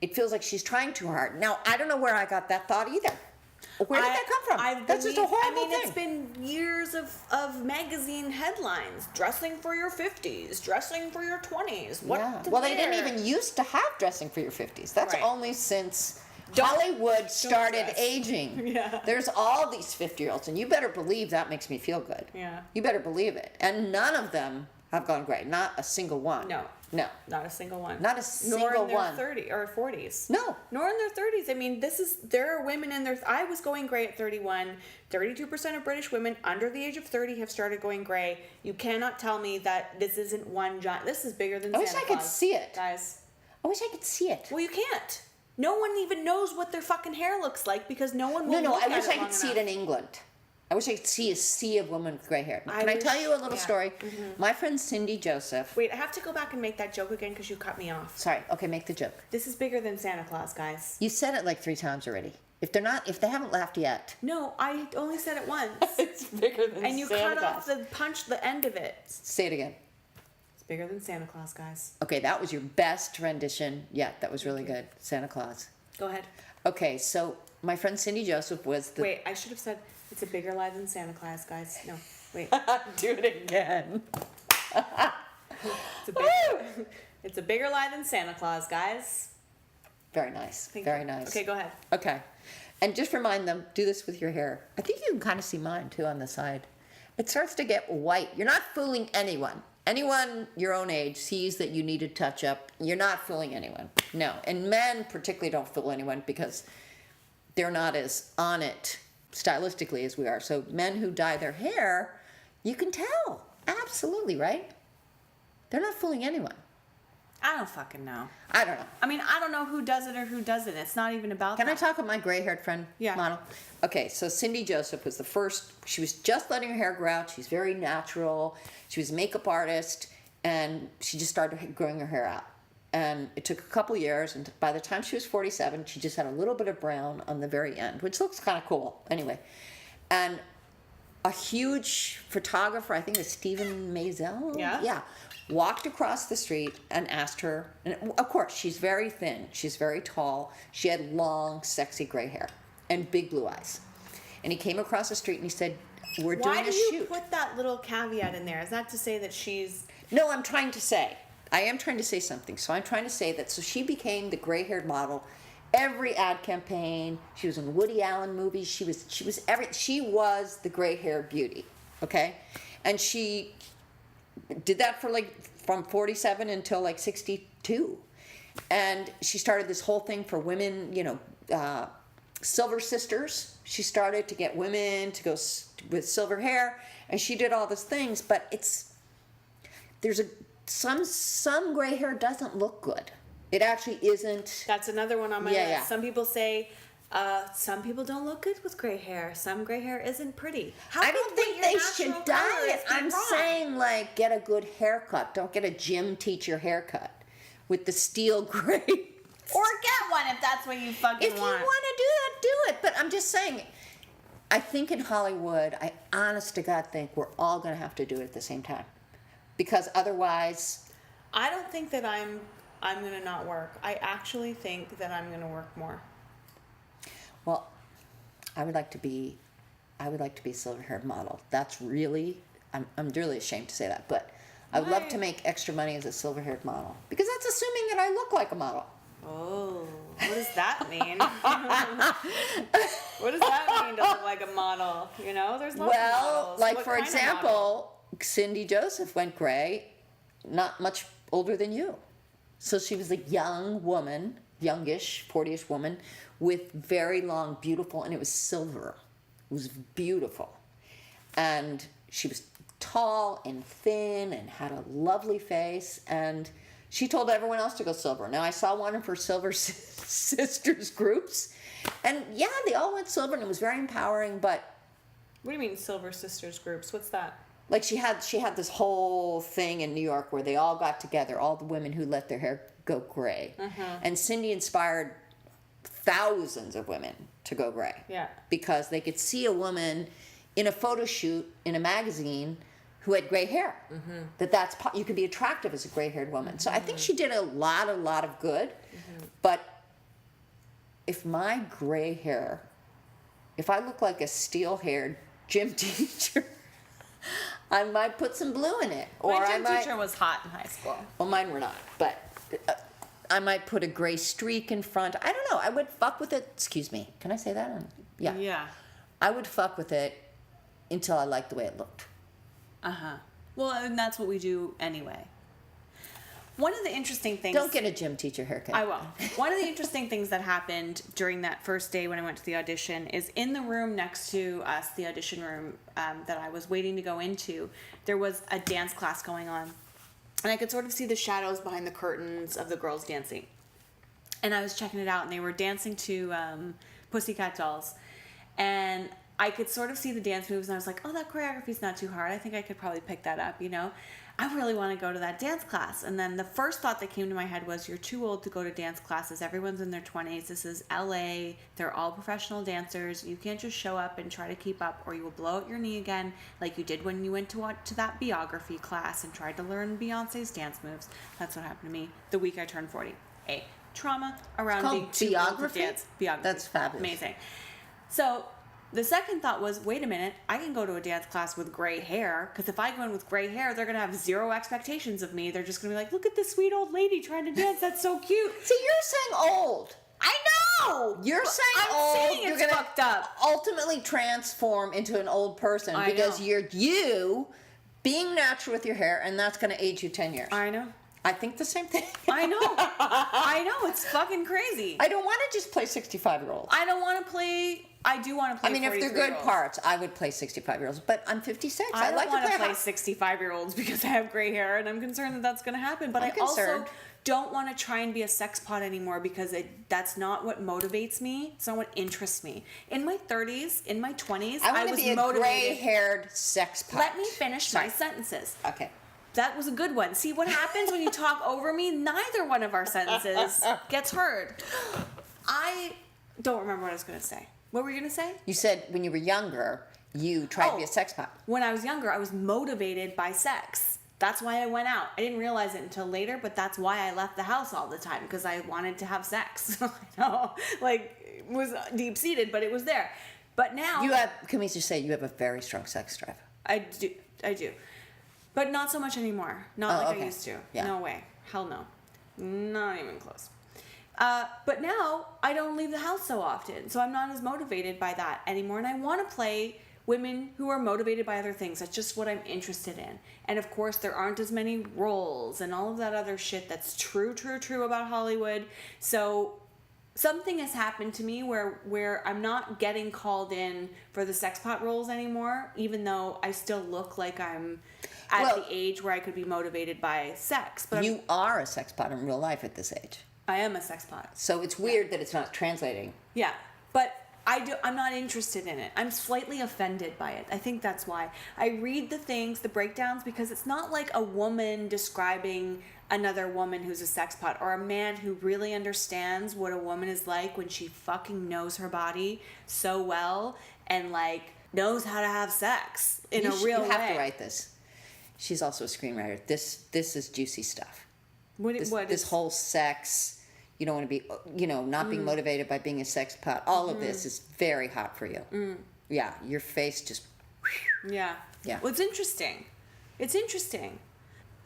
Speaker 3: it feels like she's trying too hard. Now, I don't know where I got that thought either. Where did that come from? That's just a horrible thing.
Speaker 2: It's been years of magazine headlines. Dressing for your 50s, dressing for your 20s. What to
Speaker 3: Well,
Speaker 2: wear.
Speaker 3: they didn't even used to have dressing for your 50s. That's
Speaker 2: Right.
Speaker 3: only since Hollywood started
Speaker 2: dress.
Speaker 3: aging.
Speaker 2: Yeah.
Speaker 3: There's all these 50-year-olds, and you better believe that makes me feel good.
Speaker 2: Yeah.
Speaker 3: You better believe it. And none of them have gone gray. Not a single one.
Speaker 2: No.
Speaker 3: No.
Speaker 2: Not a single one.
Speaker 3: Not a single
Speaker 2: Nor in their
Speaker 3: one.
Speaker 2: 30s or 40s.
Speaker 3: No.
Speaker 2: Nor in their 30s. I mean, there are women in their. I was going gray at 31. 32% of British women under the age of 30 have started going gray. You cannot tell me that this isn't one giant. This is bigger than
Speaker 3: I wish
Speaker 2: Santa
Speaker 3: I could
Speaker 2: Claus,
Speaker 3: see it.
Speaker 2: guys.
Speaker 3: I wish I could see it.
Speaker 2: Well, you can't. No one even knows what their fucking hair looks like because no one will
Speaker 3: No,
Speaker 2: look
Speaker 3: I
Speaker 2: at
Speaker 3: wish
Speaker 2: it
Speaker 3: I
Speaker 2: long
Speaker 3: could see it
Speaker 2: enough.
Speaker 3: in England. I wish I could see a sea of women with gray hair.
Speaker 2: I
Speaker 3: Can I
Speaker 2: wish-
Speaker 3: tell you a little
Speaker 2: yeah.
Speaker 3: story? My friend Cindy Joseph.
Speaker 2: Wait, I have to go back and make that joke again because you cut me off.
Speaker 3: Sorry. Okay, make the joke.
Speaker 2: This is bigger than Santa Claus, guys.
Speaker 3: You said it 3 times already. If they haven't laughed yet.
Speaker 2: No, I only said it once.
Speaker 3: It's bigger than
Speaker 2: And you cut off the end of it.
Speaker 3: Say it again.
Speaker 2: It's bigger than Santa Claus, guys.
Speaker 3: Okay, that was your best rendition yet. That was really good. Santa Claus.
Speaker 2: Go ahead.
Speaker 3: Okay, so my friend Cindy Joseph was the...
Speaker 2: Wait, I should have said It's a bigger lie than Santa Claus, guys. No, wait.
Speaker 3: Do it again.
Speaker 2: It's a bigger lie than Santa Claus, guys.
Speaker 3: Very nice.
Speaker 2: Thank
Speaker 3: Very
Speaker 2: you.
Speaker 3: nice.
Speaker 2: Okay, go ahead.
Speaker 3: Okay. And just remind them, do this with your hair. I think you can kind of see mine too on the side. It starts to get white. You're not fooling anyone. Anyone your own age sees that you need to touch up. You're not fooling anyone. No. And men particularly don't fool anyone because they're not as on it stylistically as we are. So men who dye their hair, you can tell. Absolutely, right? They're not fooling anyone.
Speaker 2: I don't fucking know.
Speaker 3: I don't know.
Speaker 2: I mean, I don't know who does it or who doesn't. It's not even about
Speaker 3: Can I
Speaker 2: that.
Speaker 3: talk with my gray-haired friend
Speaker 2: Yeah.
Speaker 3: model? Okay, so Cindy Joseph was the first. She was just letting her hair grow out. She's very natural. She was a makeup artist, and she just started growing her hair out. And it took a couple years, and by the time she was 47, she just had a little bit of brown on the very end, which looks kind of cool anyway. And a huge photographer, I think it was Stephen Maisel.
Speaker 2: Yeah.
Speaker 3: Walked across the street and asked her, and of course, she's very thin, she's very tall, she had long, sexy gray hair and big blue eyes. And he came across the street and he said, we're doing
Speaker 2: Why
Speaker 3: a
Speaker 2: do you
Speaker 3: shoot.
Speaker 2: put that little caveat in there? Is that to say that she's...
Speaker 3: No, I am trying to say something. So I'm trying to say that, so she became the gray-haired model. Every ad campaign, she was in Woody Allen movies, she was the gray-haired beauty, okay? And she did that for from 47 until 62. And she started this whole thing for women, Silver Sisters. She started to get women to go with silver hair, and she did all those things, but some gray hair doesn't look good. It actually isn't.
Speaker 2: That's another one on my
Speaker 3: Yeah,
Speaker 2: list.
Speaker 3: yeah.
Speaker 2: Some people say, some people don't look good with gray hair. Some gray hair isn't pretty. How
Speaker 3: I don't
Speaker 2: about
Speaker 3: think
Speaker 2: your
Speaker 3: they
Speaker 2: natural
Speaker 3: should dye
Speaker 2: color
Speaker 3: it.
Speaker 2: is be
Speaker 3: I'm
Speaker 2: wrong?
Speaker 3: saying get a good haircut. Don't get a gym teacher haircut with the steel gray.
Speaker 2: Or get one if that's what you fucking
Speaker 3: If you want to do that, do it. But I'm just saying, I think in Hollywood, I honest to God think we're all going to have to do it at the same time. Because otherwise...
Speaker 2: I don't think that I'm going to not work. I actually think that I'm going to work more.
Speaker 3: Well, I would like to be a silver-haired model. That's really... I'm really ashamed to say that, but I would love
Speaker 2: Why?
Speaker 3: to make extra money as a silver-haired model. Because that's assuming that I look like a model.
Speaker 2: Oh, what does that mean? What does that mean to look like a model? There's lots of models. What
Speaker 3: For
Speaker 2: kind of model?
Speaker 3: example, Cindy Joseph went gray, not much older than you. So she was a young woman, youngish, 40-ish woman, with very long, beautiful, and it was silver. It was beautiful. And she was tall and thin and had a lovely face, and she told everyone else to go silver. Now, I saw one of her Silver Sisters groups, and yeah, they all went silver, and it was very empowering, but...
Speaker 2: What do you mean Silver Sisters groups? What's that?
Speaker 3: She had this whole thing in New York where they all got together, all the women who let their hair go gray. Mm-hmm. And Cindy inspired thousands of women to go gray.
Speaker 2: Yeah.
Speaker 3: Because they could see a woman in a photo shoot in a magazine who had gray hair. Mm-hmm. You could be attractive as a gray-haired woman. Mm-hmm. So I think she did a lot of good. Mm-hmm. But if my gray hair, if I look like a steel-haired gym teacher, I might put some blue in it.
Speaker 2: My gym teacher was hot in high school.
Speaker 3: Well, mine were not, but I might put a gray streak in front. I don't know. I would fuck with it. Excuse me. Can I say that? Yeah.
Speaker 2: Yeah.
Speaker 3: I would fuck with it until I liked the way it looked.
Speaker 2: Uh-huh. Well, and that's what we do anyway. One of the interesting things...
Speaker 3: Don't get a gym teacher haircut.
Speaker 2: I will. One of the interesting things that happened during that first day when I went to the audition is in the room next to us, the audition room that I was waiting to go into, there was a dance class going on. And I could sort of see the shadows behind the curtains of the girls dancing. And I was checking it out, and they were dancing to Pussycat Dolls. And I could sort of see the dance moves, and I was like, oh, that choreography's not too hard. I think I could probably pick that up, I really want to go to that dance class. And then the first thought that came to my head was, you're too old to go to dance classes. Everyone's in their 20s. This is LA. They're all professional dancers. You can't just show up and try to keep up, or you will blow out your knee again like you did when you went to that biography class and tried to learn Beyonce's dance moves. That's what happened to me the week I turned 40. Trauma around being too old to dance. Biography.
Speaker 3: That's fabulous.
Speaker 2: Amazing. So the second thought was, wait a minute, I can go to a dance class with gray hair, because if I go in with gray hair, they're going to have zero expectations of me. They're just going to be like, look at this sweet old lady trying to dance. That's so cute.
Speaker 3: See, you're saying old.
Speaker 2: I know!
Speaker 3: You're saying
Speaker 2: I'm
Speaker 3: old.
Speaker 2: saying
Speaker 3: You're
Speaker 2: it's
Speaker 3: gonna
Speaker 2: fucked up.
Speaker 3: ultimately transform into an old person
Speaker 2: I
Speaker 3: because
Speaker 2: know.
Speaker 3: you're you being natural with your hair, and that's going to age you 10 years.
Speaker 2: I know.
Speaker 3: I think the same thing.
Speaker 2: I know. I know. It's fucking crazy.
Speaker 3: I don't want to just play 65-year-olds.
Speaker 2: I don't want to play. I do want to play.
Speaker 3: I mean, if they're good
Speaker 2: 43-year-olds.
Speaker 3: parts, I would play 65-year-olds. But I'm 56.
Speaker 2: I
Speaker 3: I'd
Speaker 2: don't
Speaker 3: like
Speaker 2: want
Speaker 3: to play.
Speaker 2: 65-year-olds because I have gray hair and I'm concerned that that's going to happen. But
Speaker 3: I'm
Speaker 2: I also
Speaker 3: concerned.
Speaker 2: don't want to try and be a sex pot anymore because that's not what motivates me. It's not what interests me. In my 30s, in my 20s,
Speaker 3: I
Speaker 2: I
Speaker 3: want to
Speaker 2: was
Speaker 3: be a
Speaker 2: motivated.
Speaker 3: gray-haired sex pot.
Speaker 2: Let me finish
Speaker 3: Sorry.
Speaker 2: my sentences.
Speaker 3: Okay.
Speaker 2: That was a good one. See what happens when you talk over me? Neither one of our sentences gets heard. I don't remember what I was going to say. What were you going to say?
Speaker 3: You said when you were younger, you tried to be a sex pot.
Speaker 2: When I was younger, I was motivated by sex. That's why I went out. I didn't realize it until later, but that's why I left the house all the time, because I wanted to have sex. I know, like, it was deep-seated, but it was there. But now...
Speaker 3: Can we just say you have a very strong sex drive?
Speaker 2: I do. But not so much anymore. Not like
Speaker 3: okay.
Speaker 2: I used to.
Speaker 3: Yeah.
Speaker 2: No way. Hell no. Not even close. But now I don't leave the house so often, so I'm not as motivated by that anymore. And I want to play women who are motivated by other things. That's just what I'm interested in. And of course, there aren't as many roles and all of that other shit that's true about Hollywood. So something has happened to me where I'm not getting called in for the sex pot roles anymore, even though I still look like I'm at the age where I could be motivated by sex. But
Speaker 3: You are a sex pot in real life at this age.
Speaker 2: I am a sex pot.
Speaker 3: So it's weird that it's not translating.
Speaker 2: Yeah, but I'm not interested in it. I'm slightly offended by it. I think that's why. I read the breakdowns, because it's not like a woman describing another woman who's a sex pot, or a man who really understands what a woman is like when she fucking knows her body so well and like knows how to have sex in a real way.
Speaker 3: You have to write this. She's also a screenwriter. This is juicy stuff. This whole sex, you don't want to be, not being motivated by being a sex pot. All of this is very hot for you. Yeah, your face just...
Speaker 2: Yeah.
Speaker 3: Yeah.
Speaker 2: Well, it's interesting.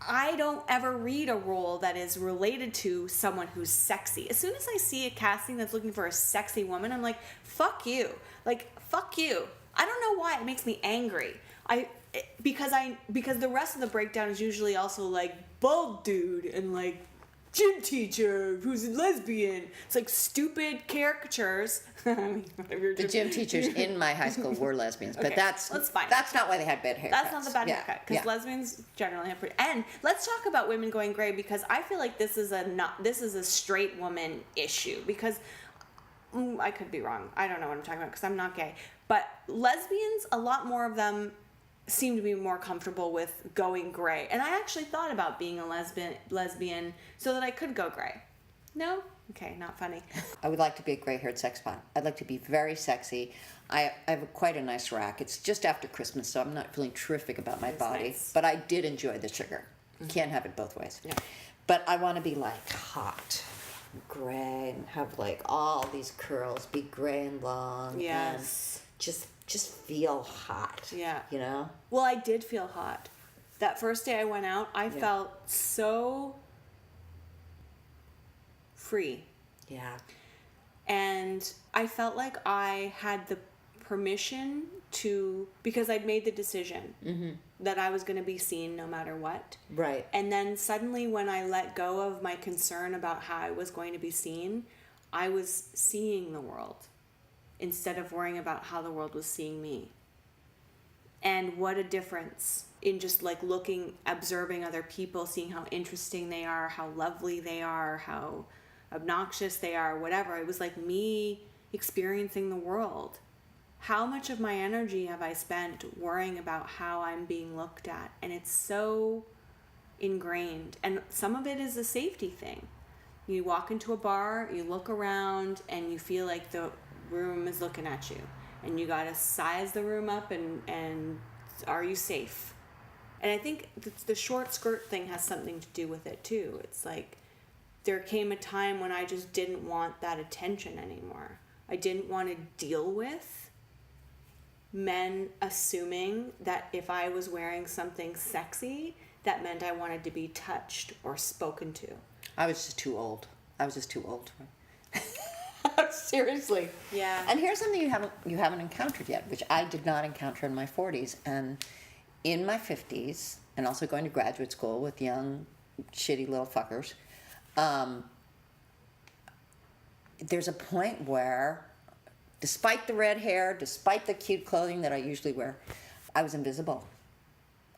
Speaker 2: I don't ever read a role that is related to someone who's sexy. As soon as I see a casting that's looking for a sexy woman, I'm like, fuck you. Like, fuck you. I don't know why. It makes me angry. Because the rest of the breakdown is usually also like bald dude and like gym teacher who's a lesbian. It's like stupid caricatures.
Speaker 3: The gym teachers in my high school were lesbians, but
Speaker 2: Okay,
Speaker 3: that's
Speaker 2: fine.
Speaker 3: That's not why they had bad haircuts.
Speaker 2: That's not the bad haircut, because lesbians generally have pretty. And let's talk about women going gray, because I feel like this is a straight woman issue, because I could be wrong. I don't know what I'm talking about because I'm not gay. But lesbians, a lot more of them seem to be more comfortable with going gray. And I actually thought about being a lesbian so that I could go gray. No? Okay, not funny.
Speaker 3: I would like to be a gray-haired sex pot. I'd like to be very sexy. I have quite a nice rack. It's just after Christmas, so I'm not feeling terrific about my body.
Speaker 2: nice.
Speaker 3: But I did enjoy the sugar. Can't have it both ways.
Speaker 2: Yeah.
Speaker 3: But I want to be like hot, gray, and have like all these curls, be gray and long.
Speaker 2: Yes.
Speaker 3: And just feel hot.
Speaker 2: Yeah.
Speaker 3: You know?
Speaker 2: Well, I did feel hot. That first day I went out, I felt so free.
Speaker 3: Yeah.
Speaker 2: And I felt like I had the permission to, because I'd made the decision that I was going to be seen no matter what.
Speaker 3: Right.
Speaker 2: And then suddenly when I let go of my concern about how I was going to be seen, I was seeing the world instead of worrying about how the world was seeing me. And what a difference in just like observing other people, seeing how interesting they are, how lovely they are, how obnoxious they are, whatever. It was like me experiencing the world. How much of my energy have I spent worrying about how I'm being looked at? And it's so ingrained. And some of it is a safety thing. You walk into a bar, you look around, and you feel like the room is looking at you. And you gotta size the room up and are you safe? And I think the short skirt thing has something to do with it too. It's like there came a time when I just didn't want that attention anymore. I didn't want to deal with men assuming that if I was wearing something sexy, that meant I wanted to be touched or spoken to.
Speaker 3: I was just too old. Seriously.
Speaker 2: Yeah.
Speaker 3: And here's something you haven't encountered yet, which I did not encounter in my 40s and in my 50s, and also going to graduate school with young, shitty little fuckers. There's a point where, despite the red hair, despite the cute clothing that I usually wear, I was invisible.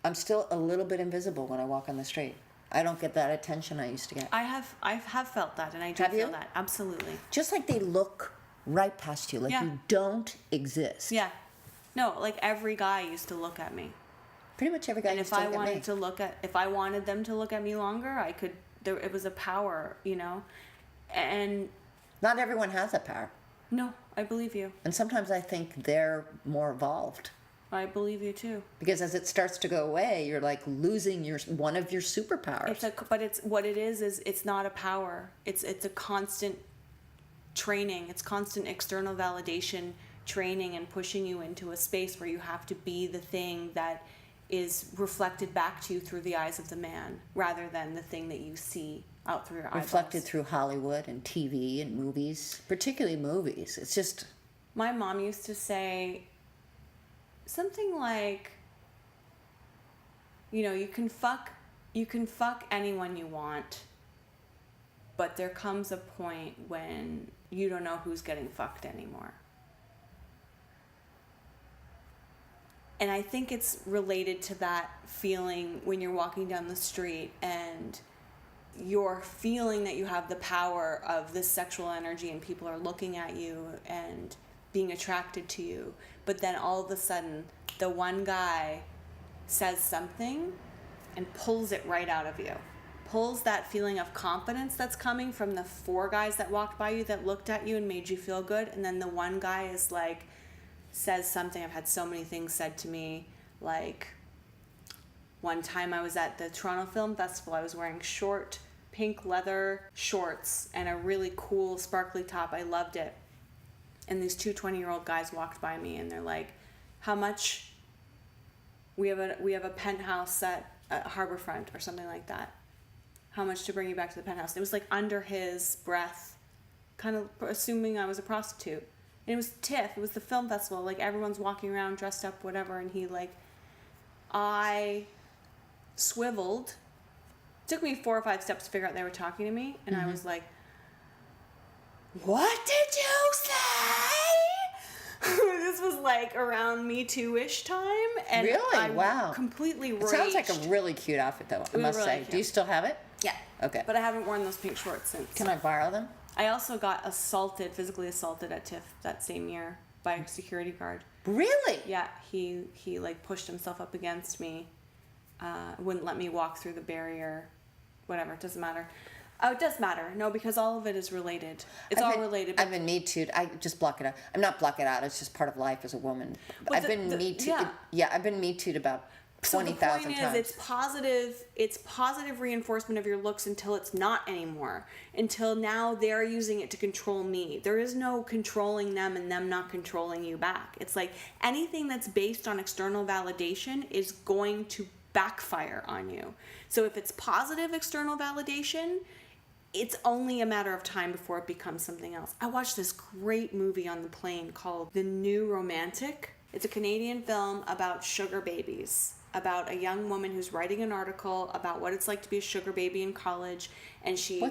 Speaker 3: I'm still a little bit invisible when I walk on the street. I don't get that attention I used to get.
Speaker 2: I have felt that, and I do
Speaker 3: Have
Speaker 2: feel
Speaker 3: you?
Speaker 2: that. Absolutely.
Speaker 3: Just like they look right past you, like
Speaker 2: Yeah.
Speaker 3: you don't exist.
Speaker 2: Yeah. No, like every guy used to look at me.
Speaker 3: Pretty much every guy
Speaker 2: And
Speaker 3: used
Speaker 2: if
Speaker 3: to
Speaker 2: I
Speaker 3: look at me.
Speaker 2: wanted to look at, if I wanted them to look at me longer, I could, it was a power, you know? And
Speaker 3: Not everyone has that power.
Speaker 2: no, I believe you.
Speaker 3: And sometimes I think they're more evolved.
Speaker 2: I believe you too.
Speaker 3: Because as it starts to go away, you're like losing one of your superpowers.
Speaker 2: But it's what it is it's not a power. It's a constant training. It's constant external validation training and pushing you into a space where you have to be the thing that is reflected back to you through the eyes of the man rather than the thing that you see out through your eyeballs.
Speaker 3: Reflected through Hollywood and TV and movies, particularly movies. It's just...
Speaker 2: My mom used to say something like, you know, you can fuck anyone you want, but there comes a point when you don't know who's getting fucked anymore. And I think it's related to that feeling when you're walking down the street and you're feeling that you have the power of this sexual energy and people are looking at you and being attracted to you. But then all of a sudden, the one guy says something and pulls it right out of you. Pulls that feeling of confidence that's coming from the 4 guys that walked by you that looked at you and made you feel good. And then the one guy is like, says something. I've had so many things said to me. Like, one time I was at the Toronto Film Festival. I was wearing short pink leather shorts and a really cool sparkly top. I loved it. And these 2 20-year-old guys walked by me and they're like, how much? We have a penthouse at Harborfront or something like that. How much to bring you back to the penthouse? And it was like under his breath, kind of assuming I was a prostitute. And it was TIFF. It was the film festival. Like, everyone's walking around dressed up, whatever. And he, like, I swiveled. It took me 4 or 5 steps to figure out they were talking to me. And I was like, what did you say? This was like around Me Too-ish time. And
Speaker 3: Really?
Speaker 2: I
Speaker 3: Wow.
Speaker 2: completely raged.
Speaker 3: It sounds like a really cute outfit, though, I must
Speaker 2: really
Speaker 3: say.
Speaker 2: cute.
Speaker 3: Do you still have it?
Speaker 2: Yeah.
Speaker 3: Okay.
Speaker 2: But I haven't worn those pink shorts since.
Speaker 3: Can I borrow them?
Speaker 2: I also got physically assaulted at TIFF that same year by a security guard.
Speaker 3: Really?
Speaker 2: Yeah, he like pushed himself up against me, wouldn't let me walk through the barrier, whatever, it doesn't matter. Oh, it does matter. No, because all of it is related. It's all related.
Speaker 3: I've been Me Too'd. I just block it out. I'm not block it out. It's just part of life as a woman. I've been Me Too'd. Yeah, I've been Me Too'd about 20,000 times.
Speaker 2: So the point is, it's positive reinforcement of your looks until it's not anymore. Until now they're using it to control me. There is no controlling them and them not controlling you back. It's like anything that's based on external validation is going to backfire on you. So if it's positive external validation, it's only a matter of time before it becomes something else. I watched this great movie on the plane called The New Romantic. It's a Canadian film about sugar babies, about a young woman who's writing an article about what it's like to be a sugar baby in college. And she...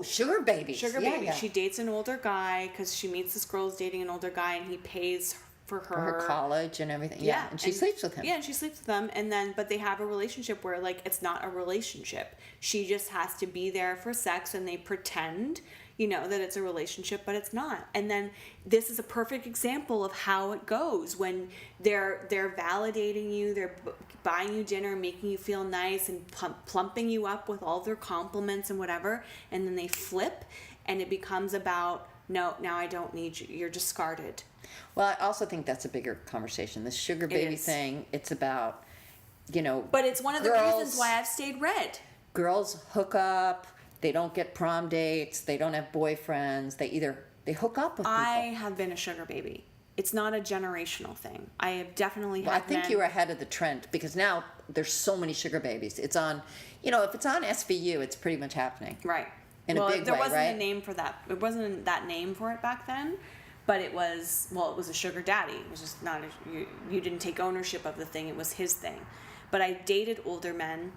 Speaker 3: sugar babies.
Speaker 2: Sugar baby. She dates an older guy because she meets this girl who's dating an older guy and he pays for her
Speaker 3: college and everything. Yeah. And she sleeps with him.
Speaker 2: Yeah, and she sleeps with them. And then, but they have a relationship where, like, it's not a relationship. She just has to be there for sex and they pretend, you know, that it's a relationship, but it's not. And then this is a perfect example of how it goes when they're validating you, they're buying you dinner, making you feel nice and plumping you up with all their compliments and whatever. And then they flip and it becomes about, no, now I don't need you. You're discarded.
Speaker 3: Well, I also think that's a bigger conversation. This sugar baby thing, it's about, you know...
Speaker 2: But it's one of the reasons why I've stayed red.
Speaker 3: Girls hook up, they don't get prom dates, they don't have boyfriends, they hook up with people.
Speaker 2: I have been a sugar baby. it's not a generational thing. I have definitely had
Speaker 3: Well, I think
Speaker 2: men-
Speaker 3: you were ahead of the trend because now there's so many sugar babies. It's on, if it's on SVU, it's pretty much happening.
Speaker 2: Right.
Speaker 3: In a big
Speaker 2: there
Speaker 3: way,
Speaker 2: wasn't
Speaker 3: right?
Speaker 2: a name for that. It wasn't that name for it back then, but it was a sugar daddy. It was just not you didn't take ownership of the thing. It was his thing. But I dated older men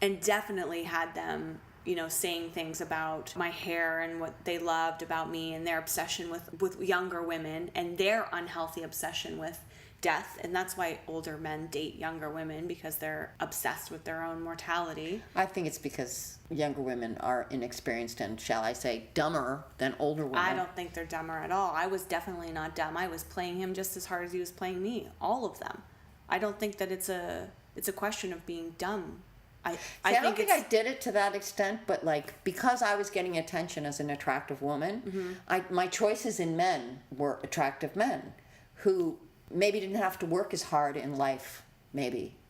Speaker 2: and definitely had them, saying things about my hair and what they loved about me and their obsession with younger women and their unhealthy obsession with death. And that's why older men date younger women, because they're obsessed with their own mortality.
Speaker 3: I think it's because younger women are inexperienced and, shall I say, dumber than older women.
Speaker 2: I don't think they're dumber at all. I was definitely not dumb. I was playing him just as hard as he was playing me. All of them. I don't think that it's a question of being dumb. I
Speaker 3: don't think I did it to that extent, but because I was getting attention as an attractive woman, my choices in men were attractive men who maybe didn't have to work as hard in life,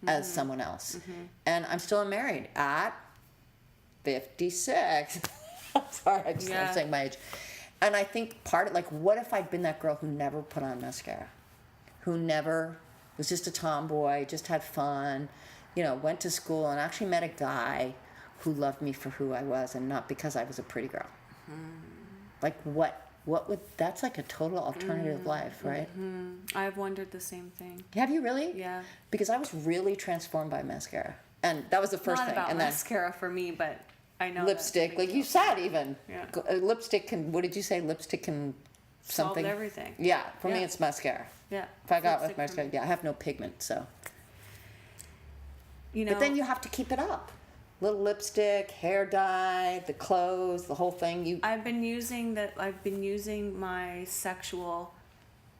Speaker 3: as someone else. And I'm still married at 56. I'm sorry, I'm saying my age. And I think part of, what if I'd been that girl who never put on mascara, who never was just a tomboy, just had fun, went to school and actually met a guy who loved me for who I was and not because I was a pretty girl. What would, that's like a total alternative life, right?
Speaker 2: I've wondered the same thing.
Speaker 3: Have you really?
Speaker 2: Yeah.
Speaker 3: Because I was really transformed by mascara. And that was the first
Speaker 2: Not
Speaker 3: thing.
Speaker 2: about
Speaker 3: And
Speaker 2: mascara for me, but I know
Speaker 3: lipstick, like you said even.
Speaker 2: Yeah.
Speaker 3: Lipstick can, what did you say? Lipstick can something?
Speaker 2: solved everything.
Speaker 3: Yeah, for me
Speaker 2: Yeah.
Speaker 3: it's mascara.
Speaker 2: Yeah.
Speaker 3: If I got with
Speaker 2: Lipstick for
Speaker 3: mascara, yeah, I have no pigment, so.
Speaker 2: me.
Speaker 3: But then you have to keep it up. Little lipstick, hair dye, the clothes, the whole thing.
Speaker 2: I've been using my sexual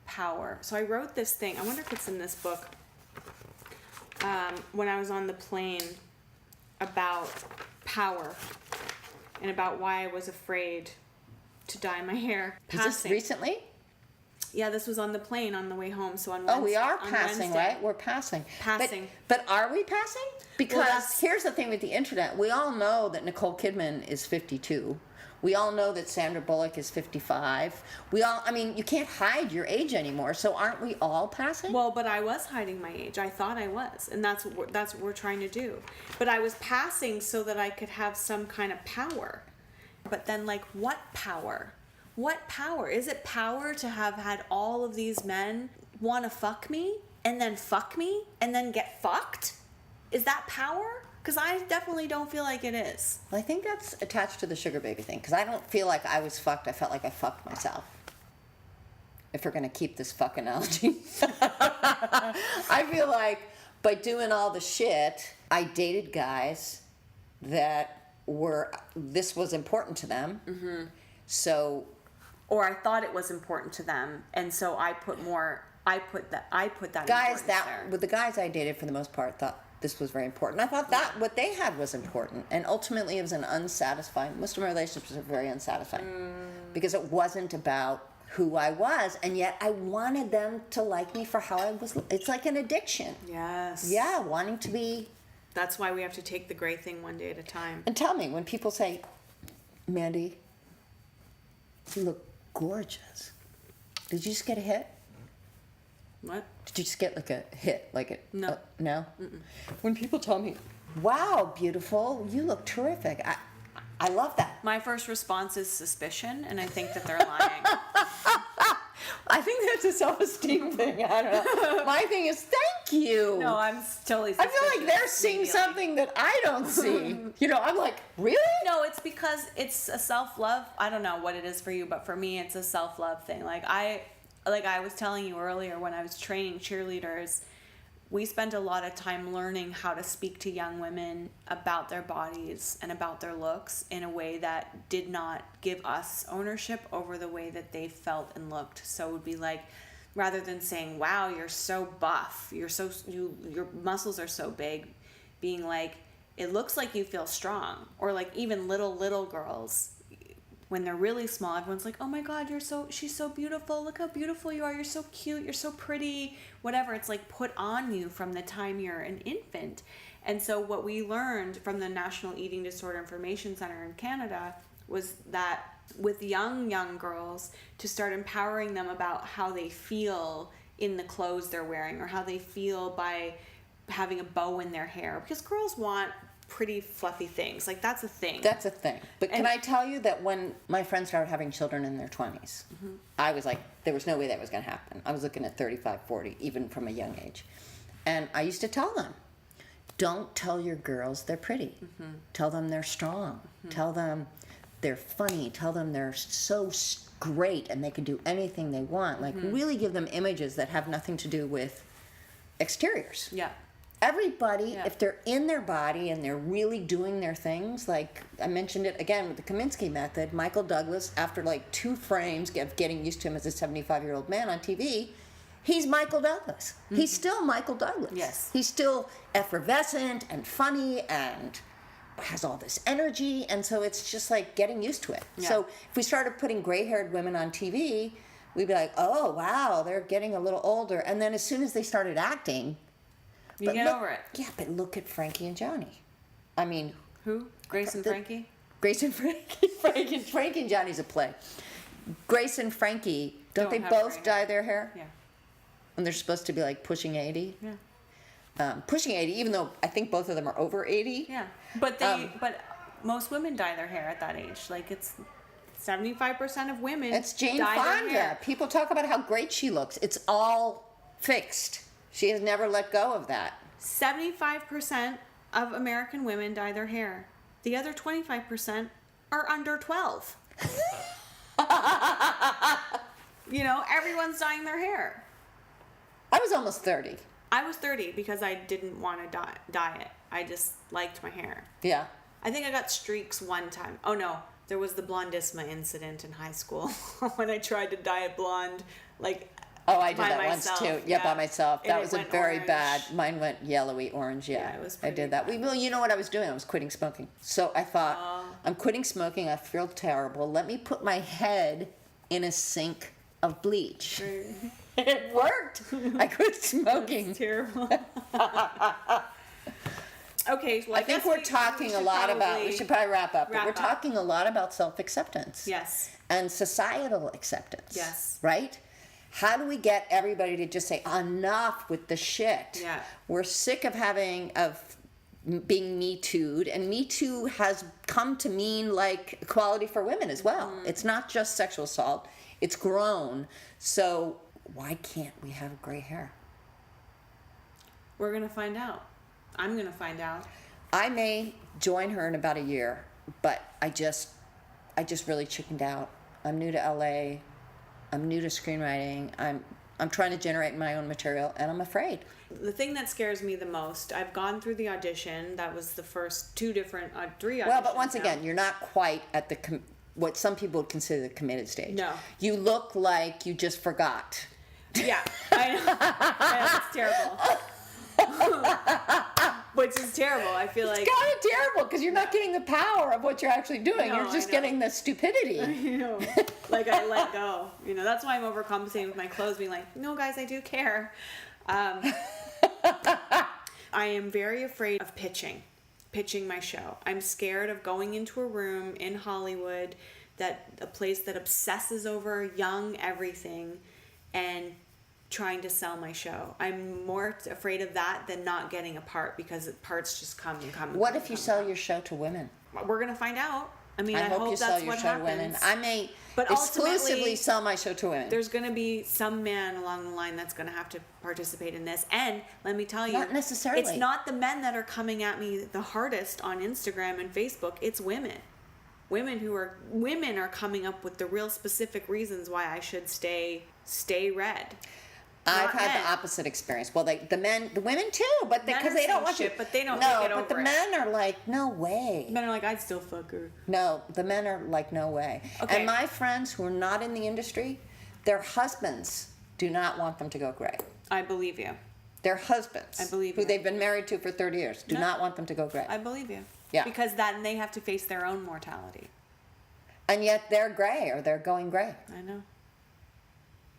Speaker 2: power. So I wrote this thing. I wonder if it's in this book. When I was on the plane, about power and about why I was afraid to dye my hair.
Speaker 3: Is this recently?
Speaker 2: Yeah, this was on the plane on the way home. So on
Speaker 3: Oh, we are
Speaker 2: on
Speaker 3: passing,
Speaker 2: Wednesday.
Speaker 3: right? We're passing.
Speaker 2: Passing.
Speaker 3: But are we passing? Because
Speaker 2: that's-
Speaker 3: here's the thing with the internet. We all know that Nicole Kidman is 52. We all know that Sandra Bullock is 55. You can't hide your age anymore. So aren't we all passing?
Speaker 2: Well, but I was hiding my age. I thought I was, and that's what we're trying to do. But I was passing so that I could have some kind of power. But then, what power? What power? Is it power to have had all of these men want to fuck me and then fuck me and then get fucked? Is that power? Because I definitely don't feel like it is.
Speaker 3: I think that's attached to the sugar baby thing. Because I don't feel like I was fucked. I felt like I fucked myself. If we're going to keep this fuck analogy. I feel like by doing all the shit, I dated guys that this was important to them. Mm-hmm. So...
Speaker 2: Or I thought it was important to them, and so I put that
Speaker 3: guys
Speaker 2: there.
Speaker 3: with the guys I dated for the most part thought this was very important. I thought that what they had was important, and ultimately it was an unsatisfying. Most of my relationships are very unsatisfying because it wasn't about who I was, and yet I wanted them to like me for how I was. It's like an addiction.
Speaker 2: Yes.
Speaker 3: Yeah, wanting to be.
Speaker 2: That's why we have to take the gray thing one day at a time.
Speaker 3: And tell me, when people say, Mandy, you look gorgeous. Did you just get a hit?
Speaker 2: What?
Speaker 3: Did you just get a hit?
Speaker 2: No.
Speaker 3: No? Mm-mm. When people tell me, wow, beautiful, you look terrific. I love that.
Speaker 2: My first response is suspicion, and I think that they're lying.
Speaker 3: I think that's a self-esteem thing. I don't know. My thing is, thank you.
Speaker 2: No, I'm totally
Speaker 3: I
Speaker 2: suspicious.
Speaker 3: feel like they're seeing something that I don't see. I'm like, really?
Speaker 2: No, it's because it's a self-love. I don't know what it is for you, but for me, it's a self-love thing. Like I was telling you earlier, when I was training cheerleaders, we spent a lot of time learning how to speak to young women about their bodies and about their looks in a way that did not give us ownership over the way that they felt and looked. So it would be like, rather than saying, wow, you're so buff, your muscles are so big, being like, it looks like you feel strong. Or like even little girls, when they're really small, everyone's like, oh my God, she's so beautiful. Look how beautiful you are. You're so cute. You're so pretty. Whatever. It's like put on you from the time you're an infant. And so what we learned from the National Eating Disorder Information Center in Canada was that with young girls to start empowering them about how they feel in the clothes they're wearing, or how they feel by having a bow in their hair, because girls want pretty fluffy things. Like, that's a thing.
Speaker 3: That's a thing. But can I tell you that when my friends started having children in their 20s, I was like, there was no way that was going to happen. I was looking at 35, 40, even from a young age. And I used to tell them, don't tell your girls they're pretty. Tell them they're strong. Tell them they're funny. Tell them they're so great and they can do anything they want. Like, really give them images that have nothing to do with exteriors.
Speaker 2: Yeah.
Speaker 3: Everybody, if they're in their body and they're really doing their things, like I mentioned it again with the Kaminski Method, Michael Douglas, after like 2 frames of getting used to him as a 75-year-old man on TV, he's Michael Douglas. He's still Michael Douglas.
Speaker 2: Yes.
Speaker 3: He's still effervescent and funny and has all this energy, and so it's just like getting used to it.
Speaker 2: Yeah.
Speaker 3: So if we started putting gray-haired women on TV, we'd be like, oh, wow, they're getting a little older. And then as soon as they started acting,
Speaker 2: You get over it.
Speaker 3: yeah, but look at Frankie and Johnny. I mean,
Speaker 2: Who? Grace and Frankie?
Speaker 3: Grace and Frankie. Frankie and Johnny's a play. Grace and Frankie, don't they
Speaker 2: have
Speaker 3: both
Speaker 2: gray
Speaker 3: dye
Speaker 2: hair.
Speaker 3: their hair?
Speaker 2: Yeah.
Speaker 3: And they're supposed to be like pushing 80?
Speaker 2: Yeah.
Speaker 3: Pushing 80, even though I think both of them are over 80.
Speaker 2: Yeah. But but most women dye their hair at that age. Like, it's 75% of women
Speaker 3: It's Jane
Speaker 2: dye their
Speaker 3: Fonda.
Speaker 2: hair.
Speaker 3: People talk about how great she looks. It's all fixed. She has never let go of that.
Speaker 2: 75% of American women dye their hair. The other 25% are under 12. You know, everyone's dyeing their hair.
Speaker 3: I was almost 30.
Speaker 2: I was 30 because I didn't want to dye it. I just liked my hair.
Speaker 3: Yeah.
Speaker 2: I think I got streaks one time. Oh no, there was the blondisma incident in high school when I tried to dye it blonde, like.
Speaker 3: Oh, I did
Speaker 2: by
Speaker 3: that
Speaker 2: myself.
Speaker 3: once too. Yeah, by myself.
Speaker 2: And
Speaker 3: That
Speaker 2: it
Speaker 3: was a
Speaker 2: went
Speaker 3: very
Speaker 2: orange.
Speaker 3: bad. Mine went yellowy orange. Yeah,
Speaker 2: Yeah, it was
Speaker 3: I
Speaker 2: pretty
Speaker 3: did that.
Speaker 2: bad.
Speaker 3: Well, you know what I was doing? I was quitting smoking. So I thought, I'm quitting smoking. I feel terrible. Let me put my head in a sink of bleach. It worked. I quit smoking.
Speaker 2: Terrible. Okay, well,
Speaker 3: I think we're talking a lot about. We should probably wrap up. But
Speaker 2: wrap
Speaker 3: we're
Speaker 2: up.
Speaker 3: talking a lot about self-acceptance.
Speaker 2: Yes.
Speaker 3: And societal acceptance.
Speaker 2: Yes.
Speaker 3: Right? How do we get everybody to just say enough with the shit?
Speaker 2: Yeah.
Speaker 3: We're sick of being Me Too'd, and Me Too has come to mean like equality for women as well. It's not just sexual assault, it's grown. So why can't we have gray hair?
Speaker 2: We're gonna find out. I'm gonna find out.
Speaker 3: I may join her in about a year, but I just really chickened out. I'm new to LA. I'm new to screenwriting. I'm trying to generate my own material, and I'm afraid.
Speaker 2: The thing that scares me the most, I've gone through the audition. That was the first 3 auditions.
Speaker 3: Well, but once
Speaker 2: now.
Speaker 3: again, you're not quite at the what some people would consider the committed stage.
Speaker 2: No.
Speaker 3: You look like you just forgot.
Speaker 2: Yeah, I know. Yeah, it's terrible. Which is terrible. I feel like.
Speaker 3: It's kind of terrible because you're not getting the power of what you're actually doing.
Speaker 2: No,
Speaker 3: You're just
Speaker 2: I know.
Speaker 3: getting the stupidity.
Speaker 2: You know, like I let go. You know, that's why I'm overcompensating with my clothes, being like, no, guys, I do care. I am very afraid of pitching my show. I'm scared of going into a room in Hollywood, a place that obsesses over young everything, and trying to sell my show. I'm more afraid of that than not getting a part, because parts just come and come.
Speaker 3: What if you sell your show to women?
Speaker 2: We're gonna find out. I mean,
Speaker 3: I
Speaker 2: I
Speaker 3: hope you
Speaker 2: hope
Speaker 3: sell
Speaker 2: that's
Speaker 3: your
Speaker 2: what
Speaker 3: show to women.
Speaker 2: happens.
Speaker 3: I may
Speaker 2: But
Speaker 3: exclusively
Speaker 2: ultimately,
Speaker 3: sell my show to women.
Speaker 2: There's going to be some man along the line that's going to have to participate in this. And let me tell you,
Speaker 3: Not necessarily.
Speaker 2: It's not the men that are coming at me the hardest on Instagram and Facebook. It's women. Women are coming up with the real specific reasons why I should stay red.
Speaker 3: I've
Speaker 2: Not
Speaker 3: had
Speaker 2: men.
Speaker 3: the opposite experience. Well, the women too, but
Speaker 2: Men
Speaker 3: because
Speaker 2: are
Speaker 3: they don't
Speaker 2: saying
Speaker 3: want
Speaker 2: shit,
Speaker 3: to.
Speaker 2: but they don't
Speaker 3: No,
Speaker 2: get
Speaker 3: but
Speaker 2: over
Speaker 3: the
Speaker 2: it.
Speaker 3: men are like, no way.
Speaker 2: Men are like, I'd still fuck her.
Speaker 3: No, the men are like, no way.
Speaker 2: Okay.
Speaker 3: And my friends who are not in the industry, their husbands do not want them to go gray.
Speaker 2: I believe you.
Speaker 3: Their husbands,
Speaker 2: I believe
Speaker 3: who
Speaker 2: you.
Speaker 3: they've been married to for 30 years, do
Speaker 2: No.
Speaker 3: not want them to go gray.
Speaker 2: I believe you.
Speaker 3: Yeah.
Speaker 2: Because then they have to face their own mortality.
Speaker 3: And yet they're gray, or they're going gray.
Speaker 2: I know.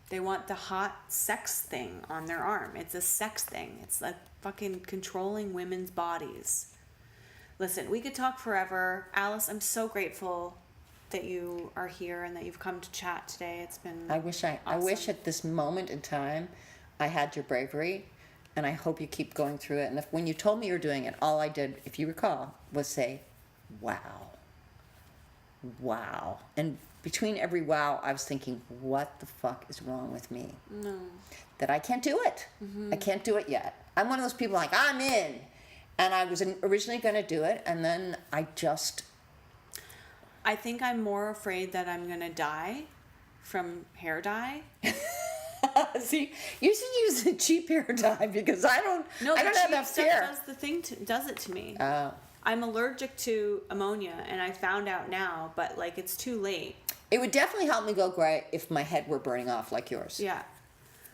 Speaker 2: They want the hot sex thing on their arm. It's a sex thing. It's like fucking controlling women's bodies. Listen, we could talk forever. Alice, I'm so grateful that you are here and that you've come to chat today. It's been
Speaker 3: I wish at this moment in time I had your bravery, and I hope you keep going through it. And when you told me you were doing it, all I did, if you recall, was say, wow. Wow. And between every wow, I was thinking, what the fuck is wrong with me?
Speaker 2: No.
Speaker 3: That I can't do it. I can't do it yet. I'm one of those people like, I'm in. And I was originally going to do it, and then I
Speaker 2: think I'm more afraid that I'm going to die from hair dye.
Speaker 3: See, you should use a cheap hair dye because I don't have that fear.
Speaker 2: Does it to me.
Speaker 3: Oh.
Speaker 2: I'm allergic to ammonia, and I found out now, but like it's too late.
Speaker 3: It would definitely help me go gray if my head were burning off like yours.
Speaker 2: Yeah.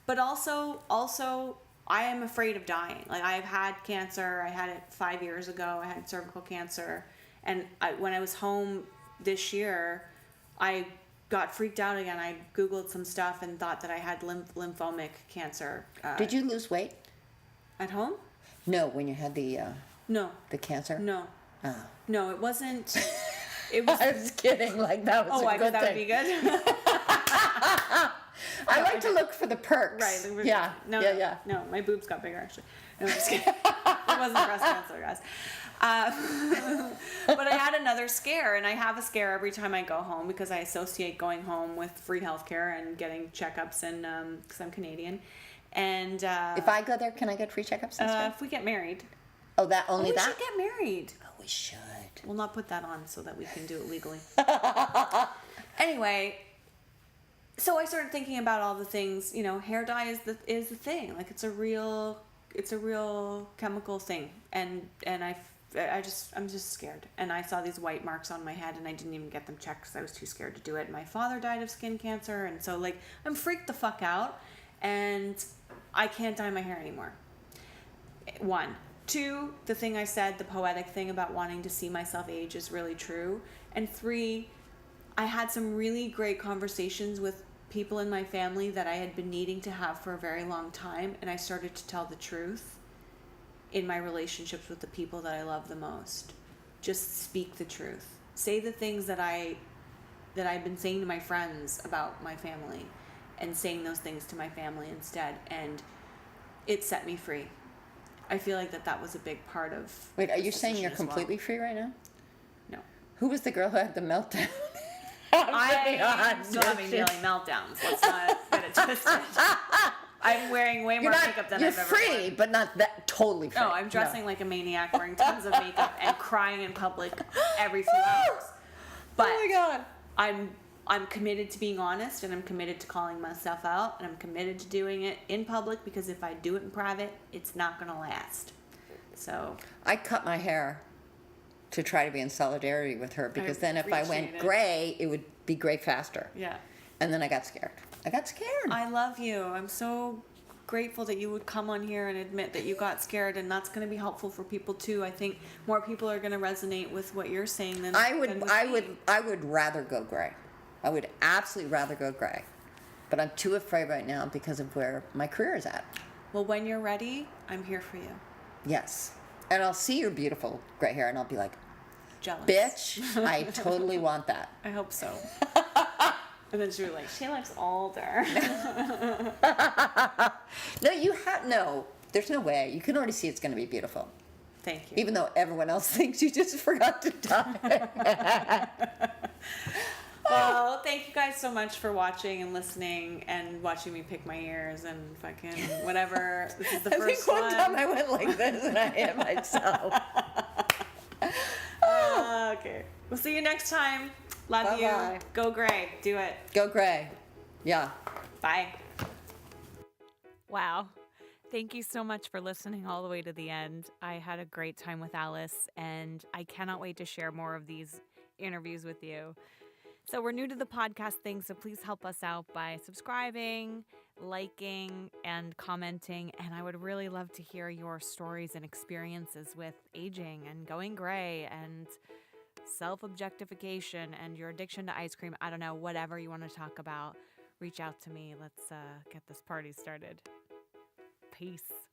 Speaker 2: But also I am afraid of dying. Like I've had cancer. I had it 5 years ago. I had cervical cancer. And when I was home this year, I got freaked out again. I Googled some stuff and thought that I had lymphomic cancer.
Speaker 3: Did you lose weight?
Speaker 2: At home?
Speaker 3: No, when you had the
Speaker 2: No.
Speaker 3: the cancer?
Speaker 2: No.
Speaker 3: Oh.
Speaker 2: No, it wasn't. It was.
Speaker 3: I was kidding. Like that was a good
Speaker 2: that
Speaker 3: thing.
Speaker 2: would be good.
Speaker 3: I like to look for the perks.
Speaker 2: Right.
Speaker 3: Yeah.
Speaker 2: No,
Speaker 3: Yeah.
Speaker 2: No, my boobs got bigger actually. No, I'm just kidding. It wasn't breast cancer, guys. But I had another scare, and I have a scare every time I go home because I associate going home with free healthcare and getting checkups, and because I'm Canadian. And
Speaker 3: If I go there, can I get free checkups and stuff?
Speaker 2: if we get married.
Speaker 3: Oh, that only
Speaker 2: we
Speaker 3: that?
Speaker 2: should get married.
Speaker 3: Oh, we should.
Speaker 2: We'll not put that on so that we can do it legally. Anyway, so I started thinking about all the things. Hair dye is the thing. Like it's a real chemical thing, and I'm just scared. And I saw these white marks on my head, and I didn't even get them checked because I was too scared to do it. My father died of skin cancer, and so like I'm freaked the fuck out, and I can't dye my hair anymore. 1. 2, the thing I said, the poetic thing about wanting to see myself age is really true. And 3, I had some really great conversations with people in my family that I had been needing to have for a very long time, and I started to tell the truth in my relationships with the people that I love the most. Just speak the truth. Say the things that I've been saying to my friends about my family, and saying those things to my family instead, and it set me free. I feel like that was a big part of.
Speaker 3: Wait, are you saying you're
Speaker 2: as well.
Speaker 3: completely free right now?
Speaker 2: No.
Speaker 3: Who was the girl who had the meltdown?
Speaker 2: I'm still having daily meltdowns. Let's not get it twisted. I'm wearing way more makeup than I've ever worn.
Speaker 3: You're free, but not that totally free.
Speaker 2: No, I'm dressing like a maniac, wearing tons of makeup and crying in public every few hours. But
Speaker 3: oh my God.
Speaker 2: I'm committed to being honest, and I'm committed to calling myself out, and I'm committed to doing it in public, because if I do it in private, it's not going to last. So
Speaker 3: I cut my hair to try to be in solidarity with her, because then if I went gray, it would be gray faster.
Speaker 2: Yeah.
Speaker 3: And then I got scared.
Speaker 2: I love you. I'm so grateful that you would come on here and admit that you got scared, and that's going to be helpful for people too. I think more people are going to resonate with what you're saying than
Speaker 3: I would rather go gray. I would absolutely rather go gray. But I'm too afraid right now because of where my career is at.
Speaker 2: Well, when you're ready, I'm here for you.
Speaker 3: Yes. And I'll see your beautiful gray hair, and I'll be like,
Speaker 2: jealous.
Speaker 3: Bitch, I totally want that.
Speaker 2: I hope so. And then she was like, she looks older.
Speaker 3: No, there's no way. You can already see it's going to be beautiful.
Speaker 2: Thank you.
Speaker 3: Even though everyone else thinks you just forgot to dye.
Speaker 2: Well, thank you guys so much for watching and listening and watching me pick my ears and fucking whatever. This is the first one.
Speaker 3: I think one time I went like this and I hit myself.
Speaker 2: Okay. We'll see you next time. Love
Speaker 3: Bye-bye.
Speaker 2: you. Go gray. Do it.
Speaker 3: Go gray. Yeah.
Speaker 2: Bye.
Speaker 1: Wow. Thank you so much for listening all the way to the end. I had a great time with Alice, and I cannot wait to share more of these interviews with you. So we're new to the podcast thing, so please help us out by subscribing, liking, and commenting. And I would really love to hear your stories and experiences with aging and going gray and self-objectification and your addiction to ice cream. I don't know, whatever you want to talk about, reach out to me. Let's get this party started. Peace.